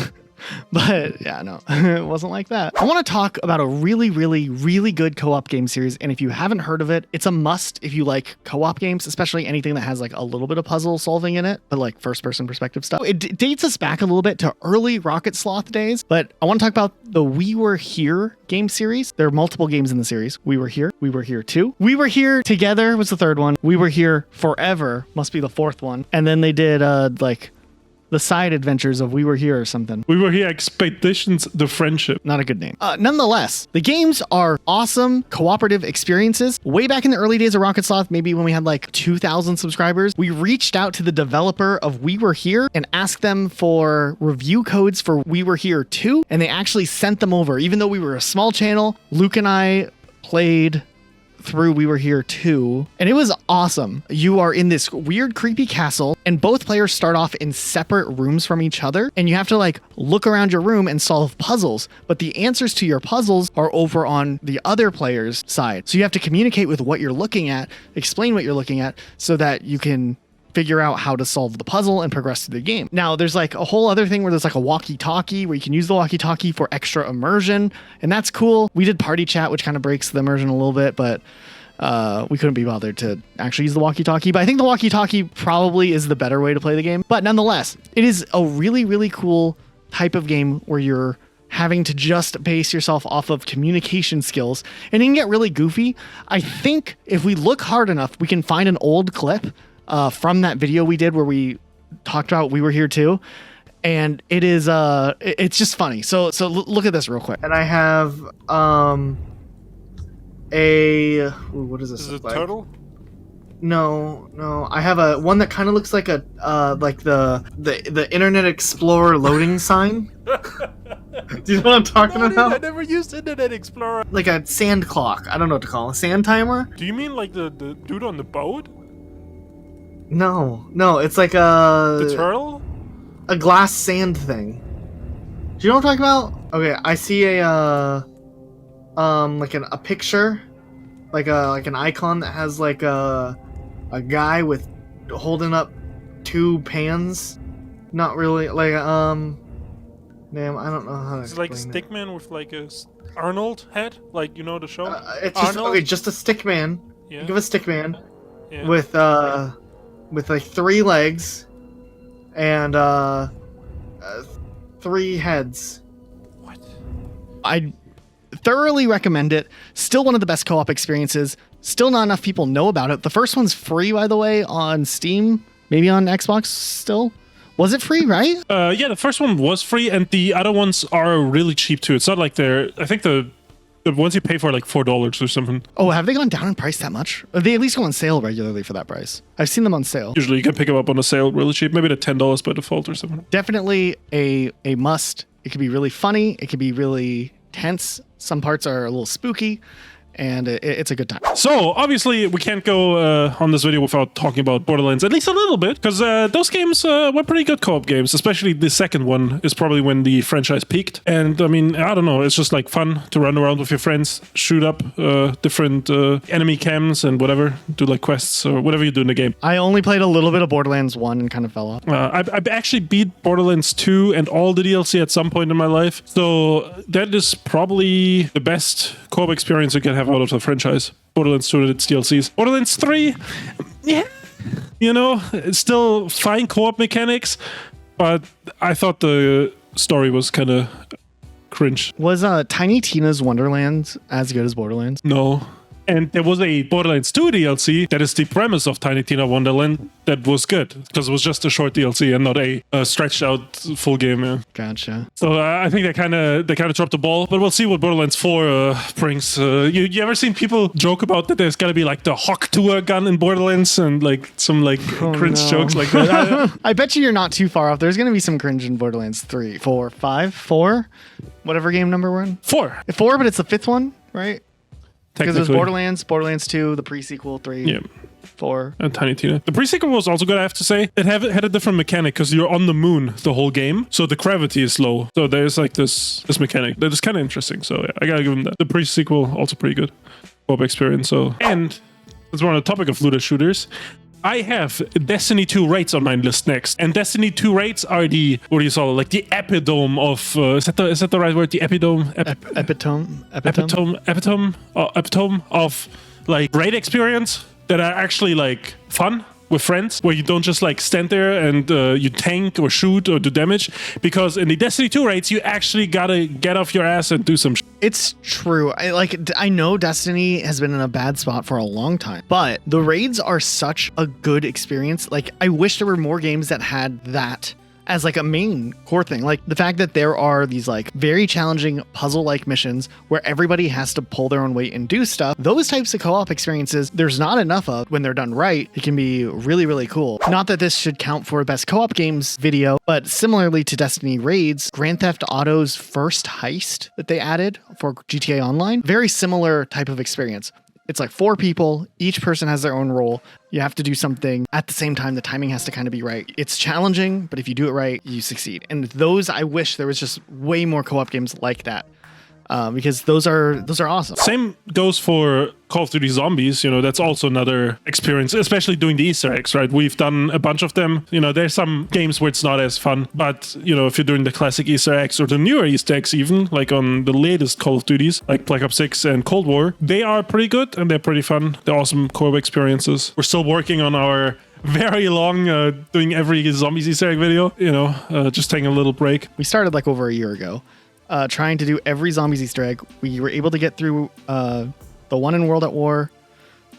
[SPEAKER 1] But yeah, no, it wasn't like that. I want to talk about a really, really, really good co-op game series. And if you haven't heard of it, it's a must if you like co-op games, especially anything that has like a little bit of puzzle solving in it, but like first person perspective stuff. It dates us back a little bit to early Rocket Sloth days, but I want to talk about the We Were Here game series. There are multiple games in the series. We Were Here, We Were Here 2. We Were Here Together was the third one. We Were Here Forever must be the fourth one. And then they did like the side adventures of We Were Here or something.
[SPEAKER 2] We Were Here Expeditions, the Friendship.
[SPEAKER 1] Not a good name. Nonetheless, the games are awesome cooperative experiences. Way back in the early days of Rocket Sloth, maybe when we had like 2,000 subscribers, we reached out to the developer of We Were Here and asked them for review codes for We Were Here 2, and they actually sent them over. Even though we were a small channel, Luke and I played through We Were Here 2, and it was awesome. You are in this weird, creepy castle, and both players start off in separate rooms from each other, and you have to like look around your room and solve puzzles, but the answers to your puzzles are over on the other player's side. So you have to communicate with what you're looking at, explain what you're looking at, so that you can figure out how to solve the puzzle and progress through the game. Now, there's like a whole other thing where there's like a walkie-talkie where you can use the walkie-talkie for extra immersion, and that's cool. We did party chat, which kind of breaks the immersion a little bit, but we couldn't be bothered to actually use the walkie-talkie. But I think the walkie-talkie probably is the better way to play the game. But nonetheless, it is a really, really cool type of game where you're having to just base yourself off of communication skills, and it can get really goofy. I think if we look hard enough, we can find an old clip from that video we did where we talked about We Were Here Too, and it is it's just funny. So look at this real quick. And I have what is this?
[SPEAKER 4] Is it
[SPEAKER 1] like?
[SPEAKER 4] total?
[SPEAKER 1] No. I have a one that kind of looks like a like the Internet Explorer loading sign. Do you know what I'm talking
[SPEAKER 2] No, dude,
[SPEAKER 1] about?
[SPEAKER 2] I never used Internet Explorer.
[SPEAKER 1] Like a sand clock. I don't know what to call it. A sand timer?
[SPEAKER 2] Do you mean like the dude on the boat?
[SPEAKER 1] No, it's like
[SPEAKER 2] The turtle?
[SPEAKER 1] a glass sand thing. Do you know what I'm talking about? Okay, I see a picture, like an icon that has like a guy with holding up two pans. Not really like damn, I don't know how to.
[SPEAKER 2] It's like
[SPEAKER 1] explain it.
[SPEAKER 2] Stickman with like a Arnold head, like you know the show.
[SPEAKER 1] It's just
[SPEAKER 2] Arnold?
[SPEAKER 1] okay, just a stick man.
[SPEAKER 2] Yeah.
[SPEAKER 1] Think of a stick man
[SPEAKER 2] Yeah.
[SPEAKER 1] with like 3 legs and 3 heads.
[SPEAKER 2] What?
[SPEAKER 1] I thoroughly recommend it. Still one of the best co-op experiences. Still not enough people know about it. The first one's free, by the way, on Steam. Maybe on Xbox still. Was it free, right?
[SPEAKER 2] Yeah, the first one was free, and the other ones are really cheap too. It's not like they're. I think the ones you pay for are like $4 or something.
[SPEAKER 1] Oh, have they gone down in price that much? They at least go on sale regularly for that price. I've seen them on sale.
[SPEAKER 2] Usually you can pick them up on a sale really cheap. Maybe they're $10 by default or something.
[SPEAKER 1] Definitely a must. It could be really funny. It could be really tense. Some parts are a little spooky. And it's a good time.
[SPEAKER 2] So, obviously, we can't go on this video without talking about Borderlands, at least a little bit, because those games were pretty good co-op games, especially the second one is probably when the franchise peaked. And, I mean, I don't know, it's just like fun to run around with your friends, shoot up different enemy cams and whatever, do like quests or whatever you do in the game.
[SPEAKER 1] I only played a little bit of Borderlands 1 and kind of fell off.
[SPEAKER 2] I actually beat Borderlands 2 and all the DLC at some point in my life, so that is probably the best co-op experience you can have out of the franchise. Borderlands 2 and its DLCs. Borderlands 3, yeah, you know, it's still fine co-op mechanics, but I thought the story was kind of cringe.
[SPEAKER 1] Was Tiny Tina's Wonderlands as good as Borderlands?
[SPEAKER 2] No. And there was a Borderlands 2 DLC that is the premise of Tiny Tina Wonderland that was good because it was just a short DLC and not a stretched out full game. Yeah.
[SPEAKER 1] Gotcha.
[SPEAKER 2] So I think they kind of dropped the ball, but we'll see what Borderlands 4 brings. You ever seen people joke about that? There's gotta be like the Hawk Tour gun in Borderlands and like some like cringe jokes like that.
[SPEAKER 1] I bet you're not too far off. There's going to be some cringe in Borderlands 3, 4, 5, 4, whatever game number we're in.
[SPEAKER 2] 4.
[SPEAKER 1] 4, but it's the 5th one, right? Because there's
[SPEAKER 2] Technically.
[SPEAKER 1] Borderlands 2, the pre-sequel, 3,
[SPEAKER 2] Yeah.
[SPEAKER 1] 4.
[SPEAKER 2] And Tiny Tina. The pre-sequel was also good, I have to say. It had a different mechanic because you're on the moon the whole game, so the gravity is low. So there's like this mechanic that is kind of interesting. So yeah, I gotta give them that. The pre-sequel also pretty good co-op experience. So, and as we're on the topic of looter shooters, I have Destiny 2 raids on my list next, and Destiny 2 raids are the, what do you call it, like the epitome of is that the right word? The epitome, epitome of like raid experience that are actually like fun with friends, where you don't just like stand there and you tank or shoot or do damage, because in the Destiny 2 raids you actually gotta get off your ass and do some
[SPEAKER 1] It's true. I know Destiny has been in a bad spot for a long time, but the raids are such a good experience. Like, I wish there were more games that had that as like a main core thing. Like the fact that there are these like very challenging puzzle-like missions where everybody has to pull their own weight and do stuff. Those types of co-op experiences, there's not enough of. When they're done right, it can be really, really cool. Not that this should count for best co-op games video, but similarly to Destiny raids, Grand Theft Auto's first heist that they added for GTA Online, very similar type of experience. It's like 4 people, each person has their own role. You have to do something at the same time. The timing has to kind of be right. It's challenging, but if you do it right, you succeed. And those, I wish there was just way more co-op games like that. Because those are awesome.
[SPEAKER 2] Same goes for Call of Duty Zombies. You know, that's also another experience, especially doing the Easter eggs, right? We've done a bunch of them. You know, there's some games where it's not as fun, but you know, if you're doing the classic Easter eggs or the newer Easter eggs, even like on the latest Call of Duties, like Black Ops 6 and Cold War, they are pretty good and they're pretty fun. They're awesome co-op experiences. We're still working on our very long doing every Zombies Easter egg video, you know, just taking a little break.
[SPEAKER 1] We started like over a year ago. Trying to do every Zombies Easter egg. We were able to get through the one in World at War.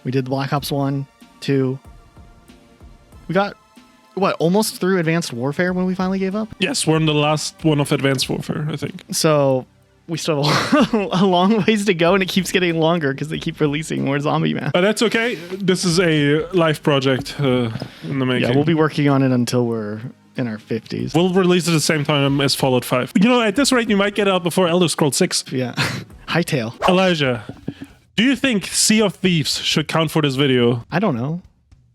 [SPEAKER 1] We did the Black Ops 1, 2. We got, almost through Advanced Warfare when we finally gave up?
[SPEAKER 2] Yes, we're on the last one of Advanced Warfare, I think.
[SPEAKER 1] So we still have a long ways to go, and it keeps getting longer because they keep releasing more zombie maps.
[SPEAKER 2] But that's okay. This is a live project in the making.
[SPEAKER 1] Yeah, we'll be working on it until we're in our 50s.
[SPEAKER 2] We'll release it at the same time as Fallout 5. You know, at this rate, you might get out before Elder Scrolls 6.
[SPEAKER 1] Yeah. Hightail.
[SPEAKER 2] Elijah, do you think Sea of Thieves should count for this video?
[SPEAKER 1] I don't know.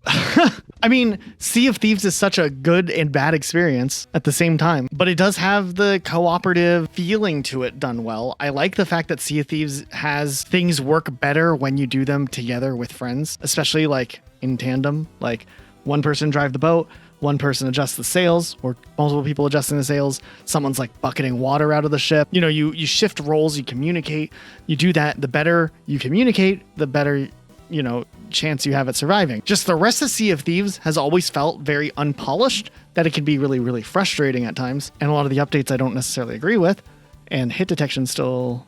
[SPEAKER 1] I mean, Sea of Thieves is such a good and bad experience at the same time, but it does have the cooperative feeling to it done well. I like the fact that Sea of Thieves has things work better when you do them together with friends, especially like in tandem, like one person drive the boat, one person adjusts the sails, or multiple people adjusting the sails. Someone's like bucketing water out of the ship. You know, you shift roles, you communicate, you do that. The better you communicate, the better, you know, chance you have at surviving. Just the rest of Sea of Thieves has always felt very unpolished, that it can be really, really frustrating at times. And a lot of the updates I don't necessarily agree with, and hit detection still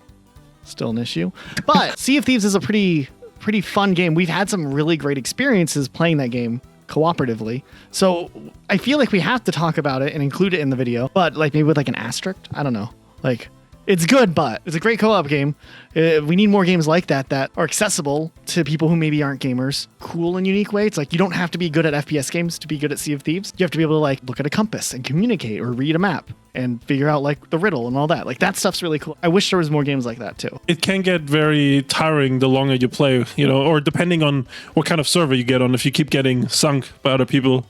[SPEAKER 1] an issue. But Sea of Thieves is a pretty fun game. We've had some really great experiences playing that game cooperatively. So I feel like we have to talk about it and include it in the video, but like maybe with like an asterisk. I don't know. Like, it's good, but it's a great co-op game. We need more games like that that are accessible to people who maybe aren't gamers. Cool and unique way. It's like you don't have to be good at FPS games to be good at Sea of Thieves. You have to be able to like look at a compass and communicate or read a map and figure out like the riddle and all that. Like that stuff's really cool. I wish there was more games like that too.
[SPEAKER 2] It can get very tiring the longer you play, you know, or depending on what kind of server you get on. If you keep getting sunk by other people,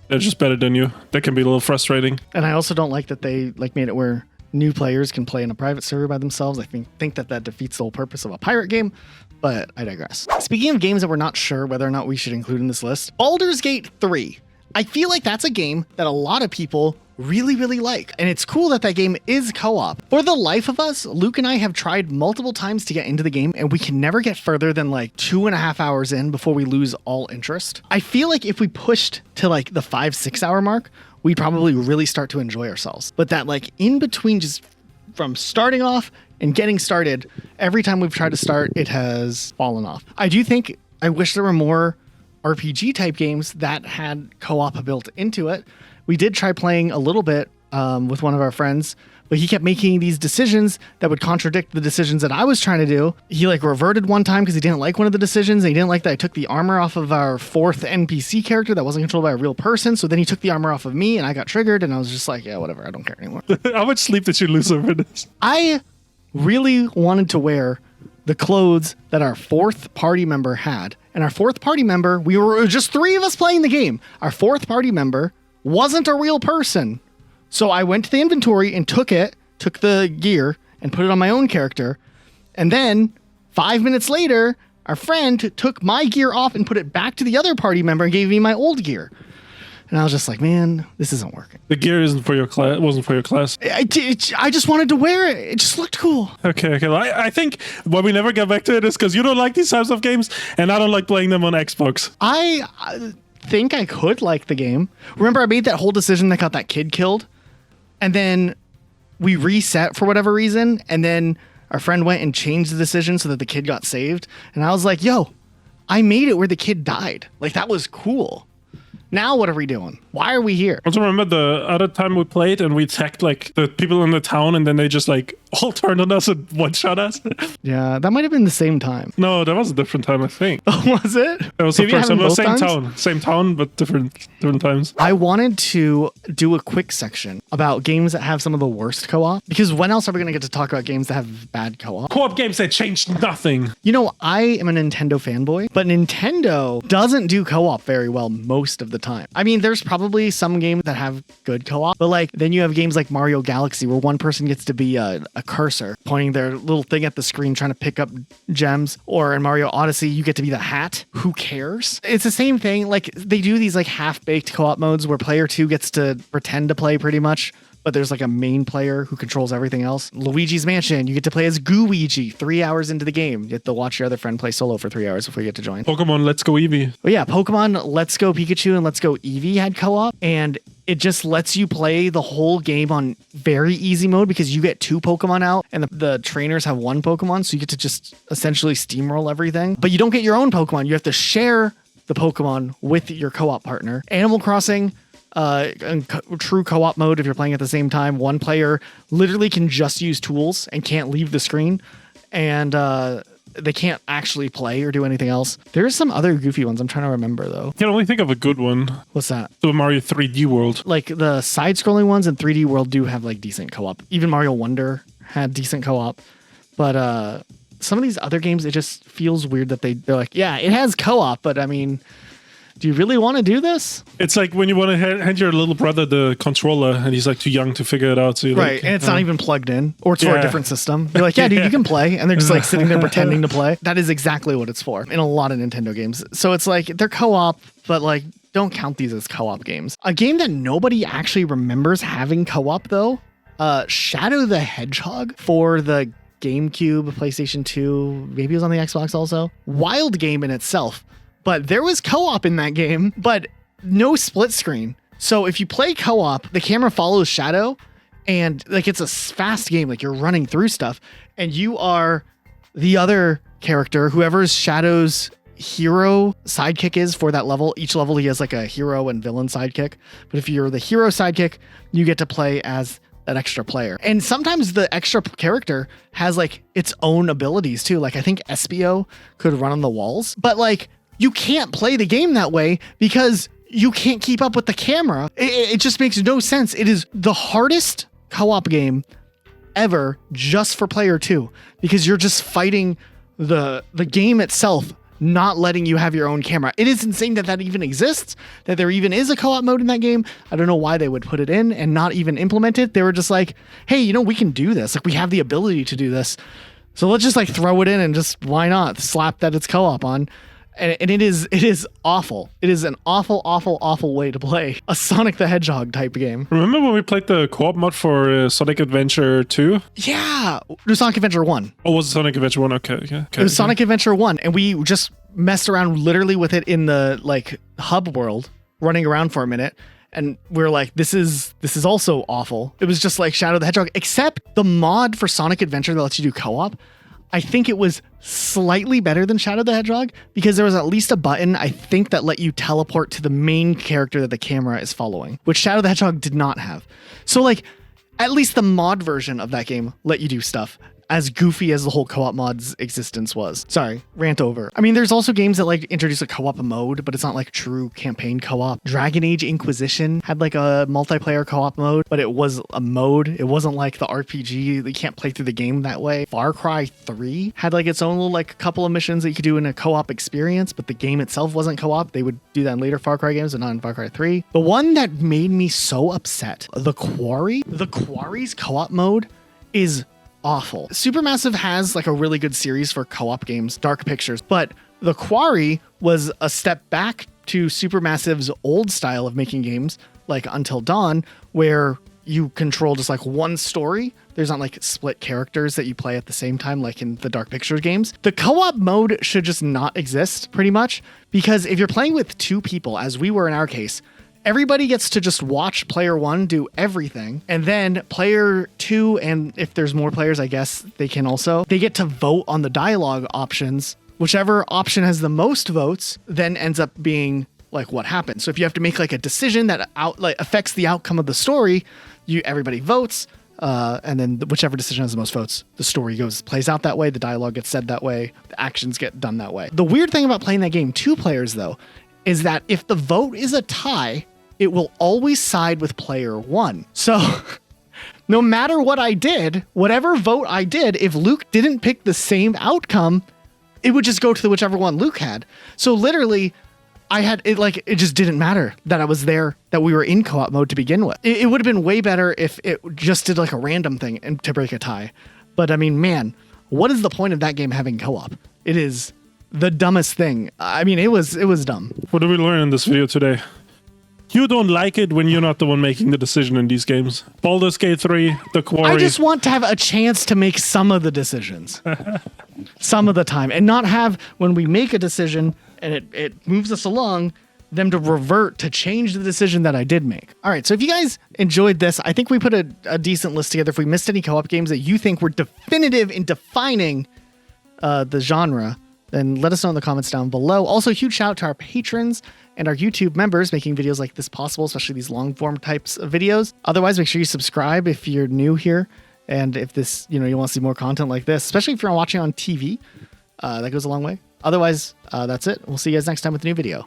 [SPEAKER 2] they're just better than you. That can be a little frustrating.
[SPEAKER 1] And I also don't like that they like made it where new players can play in a private server by themselves. I think that defeats the whole purpose of a pirate game, but I digress. Speaking of games that we're not sure whether or not we should include in this list, Baldurs Gate 3. I feel like that's a game that a lot of people really, really like, and it's cool that that game is co-op. For the life of us, Luke and I have tried multiple times to get into the game, and we can never get further than like 2.5 hours in before we lose all interest. I feel like if we pushed to like the 5-6 hour mark, we'd probably really start to enjoy ourselves. But that like in between, just from starting off and getting started, every time we've tried to start, it has fallen off. I wish there were more RPG type games that had co-op built into it. We did try playing a little bit with one of our friends, but he kept making these decisions that would contradict the decisions that I was trying to do. He like reverted one time because he didn't like one of the decisions, and he didn't like that I took the armor off of our 4th NPC character that wasn't controlled by a real person. So then he took the armor off of me, and I got triggered, and I was just like, yeah, whatever, I don't care anymore.
[SPEAKER 2] How much sleep did you lose over this?
[SPEAKER 1] I really wanted to wear the clothes that our 4th party member had. And our 4th party member, we were just 3 of us playing the game. Our 4th party member wasn't a real person. So I went to the inventory and took the gear and put it on my own character. And then 5 minutes later, our friend took my gear off and put it back to the other party member and gave me my old gear. And I was just like, man, this isn't working.
[SPEAKER 2] The gear isn't for your class. Wasn't for your class.
[SPEAKER 1] I just wanted to wear it. It just looked cool.
[SPEAKER 2] Okay. Well, I think why we never get back to it is because you don't like these types of games, and I don't like playing them on Xbox.
[SPEAKER 1] I think I could like the game. Remember, I made that whole decision that got that kid killed, and then we reset for whatever reason, and then our friend went and changed the decision so that the kid got saved. And I was like, yo, I made it where the kid died. Like, that was cool. Now what are we doing? Why are we here?
[SPEAKER 2] Also, remember the other time we played and we attacked like the people in the town, and then they just like all turned on us and one-shot us?
[SPEAKER 1] Yeah, that might have been the same time.
[SPEAKER 2] No, that was a different time, I think.
[SPEAKER 1] Was it?
[SPEAKER 2] That was the first time. Same town, but different times.
[SPEAKER 1] I wanted to do a quick section about games that have some of the worst co-op, because when else are we going to get to talk about games that have bad co-op?
[SPEAKER 2] Co-op games that changed nothing.
[SPEAKER 1] You know, I am a Nintendo fanboy, but Nintendo doesn't do co-op very well most of the time. I mean, there's probably some games that have good co-op, but like then you have games like Mario Galaxy where one person gets to be a cursor pointing their little thing at the screen trying to pick up gems, or in Mario Odyssey you get to be the hat. Who cares? It's the same thing. Like they do these like half-baked co-op modes where player 2 gets to pretend to play pretty much, but there's like a main player who controls everything else. Luigi's Mansion, you get to play as Gooigi 3 hours into the game. You have to watch your other friend play solo for 3 hours before you get to join.
[SPEAKER 2] Pokemon Let's Go Eevee.
[SPEAKER 1] But yeah, Pokemon Let's Go Pikachu and Let's Go Eevee had co-op, and it just lets you play the whole game on very easy mode because you get 2 Pokemon out and the trainers have 1 Pokemon, so you get to just essentially steamroll everything. But you don't get your own Pokemon. You have to share the Pokemon with your co-op partner. Animal Crossing, true co-op mode, if you're playing at the same time, one player literally can just use tools and can't leave the screen. And they can't actually play or do anything else. There's some other goofy ones I'm trying to remember though.
[SPEAKER 2] I can only think of a good one.
[SPEAKER 1] What's that?
[SPEAKER 2] Super Mario 3D World.
[SPEAKER 1] Like the side-scrolling ones in 3D World do have like decent co-op. Even Mario Wonder had decent co-op. But some of these other games, it just feels weird that they're like, yeah, it has co-op, but I mean, do you really want to do this?
[SPEAKER 2] It's like when you want to hand your little brother the controller and he's like too young to figure it out. So you're
[SPEAKER 1] Right,
[SPEAKER 2] like,
[SPEAKER 1] and it's not even plugged in, or it's for a
[SPEAKER 2] Yeah.
[SPEAKER 1] different system. You're like, yeah, dude, you can play. And they're just like sitting there pretending to play. That is exactly what it's for in a lot of Nintendo games. So it's like, they're co-op, but like, don't count these as co-op games. A game that nobody actually remembers having co-op though, Shadow the Hedgehog for the GameCube, PlayStation 2, maybe it was on the Xbox also. Wild game in itself. But there was co-op in that game, but no split screen. So if you play co-op, the camera follows Shadow, and like it's a fast game, like you're running through stuff, and you are the other character, whoever's Shadow's hero sidekick is for that level. Each level he has like a hero and villain sidekick. But if you're the hero sidekick, you get to play as that extra player. And sometimes the extra character has like its own abilities too. Like I think Espio could run on the walls, but like you can't play the game that way because you can't keep up with the camera. It just makes no sense. It is the hardest co-op game ever just for player 2 because you're just fighting the game itself, not letting you have your own camera. It is insane that even exists, that there even is a co-op mode in that game. I don't know why they would put it in and not even implement it. They were just like, hey, we can do this. Like we have the ability to do this. So let's just like throw it in and just why not slap that it's co-op on. And it is awful. It is an awful way to play a Sonic the Hedgehog type game.
[SPEAKER 2] Remember when we played the co-op mod for Sonic Adventure 2?
[SPEAKER 1] Yeah, it was Sonic Adventure 1.
[SPEAKER 2] Oh, was it Sonic Adventure 1? Okay, yeah. Okay,
[SPEAKER 1] It was Sonic Adventure 1, and we just messed around literally with it in the like hub world, running around for a minute. And we were like, this is also awful. It was just like Shadow the Hedgehog, except the mod for Sonic Adventure that lets you do co-op. I think it was slightly better than Shadow the Hedgehog because there was at least a button, I think, that let you teleport to the main character that the camera is following, which Shadow the Hedgehog did not have. So like, at least the mod version of that game let you do stuff. As goofy as the whole co-op mod's existence was. Sorry, rant over. I mean, there's also games that like introduce a co-op mode, but it's not like true campaign co-op. Dragon Age Inquisition had like a multiplayer co-op mode, but it was a mode. It wasn't like the RPG. You can't play through the game that way. Far Cry 3 had like its own little like couple of missions that you could do in a co-op experience, but the game itself wasn't co-op. They would do that in later Far Cry games, but not in Far Cry 3. The one that made me so upset, The Quarry. The Quarry's co-op mode is awful. Supermassive has like a really good series for co-op games, Dark Pictures, but The Quarry was a step back to Supermassive's old style of making games, like Until Dawn, where you control just like one story. There's not like split characters that you play at the same time, like in the Dark Pictures games. The co-op mode should just not exist pretty much, because if you're playing with 2 people, as we were in our case, everybody gets to just watch player 1 do everything, and then player 2, and if there's more players, I guess they get to vote on the dialogue options. Whichever option has the most votes then ends up being like what happens. So if you have to make like a decision that affects the outcome of the story, everybody votes, and then whichever decision has the most votes, the story plays out that way, the dialogue gets said that way, the actions get done that way. The weird thing about playing that game 2 players though is that if the vote is a tie, it will always side with player 1. So no matter what I did, whatever vote I did, if Luke didn't pick the same outcome, it would just go to whichever one Luke had. So literally, it just didn't matter that I was there, that we were in co-op mode to begin with. It would have been way better if it just did like a random thing and to break a tie. But I mean, man, what is the point of that game having co-op? It is the dumbest thing. I mean, it was dumb.
[SPEAKER 2] What did we learn in this video today? You don't like it when you're not the one making the decision in these games. Baldurs Gate 3, The Quarry.
[SPEAKER 1] I just want to have a chance to make some of the decisions. Some of the time. And not have, when we make a decision and it moves us along, them to revert to change the decision that I did make. All right, so if you guys enjoyed this, I think we put a decent list together. If we missed any co-op games that you think were definitive in defining the genre, then let us know in the comments down below. Also, huge shout out to our patrons and our YouTube members making videos like this possible, especially these long form types of videos. Otherwise, make sure you subscribe if you're new here. And if this, you want to see more content like this, especially if you're watching on TV, That goes a long way. Otherwise, that's it. We'll see you guys next time with a new video.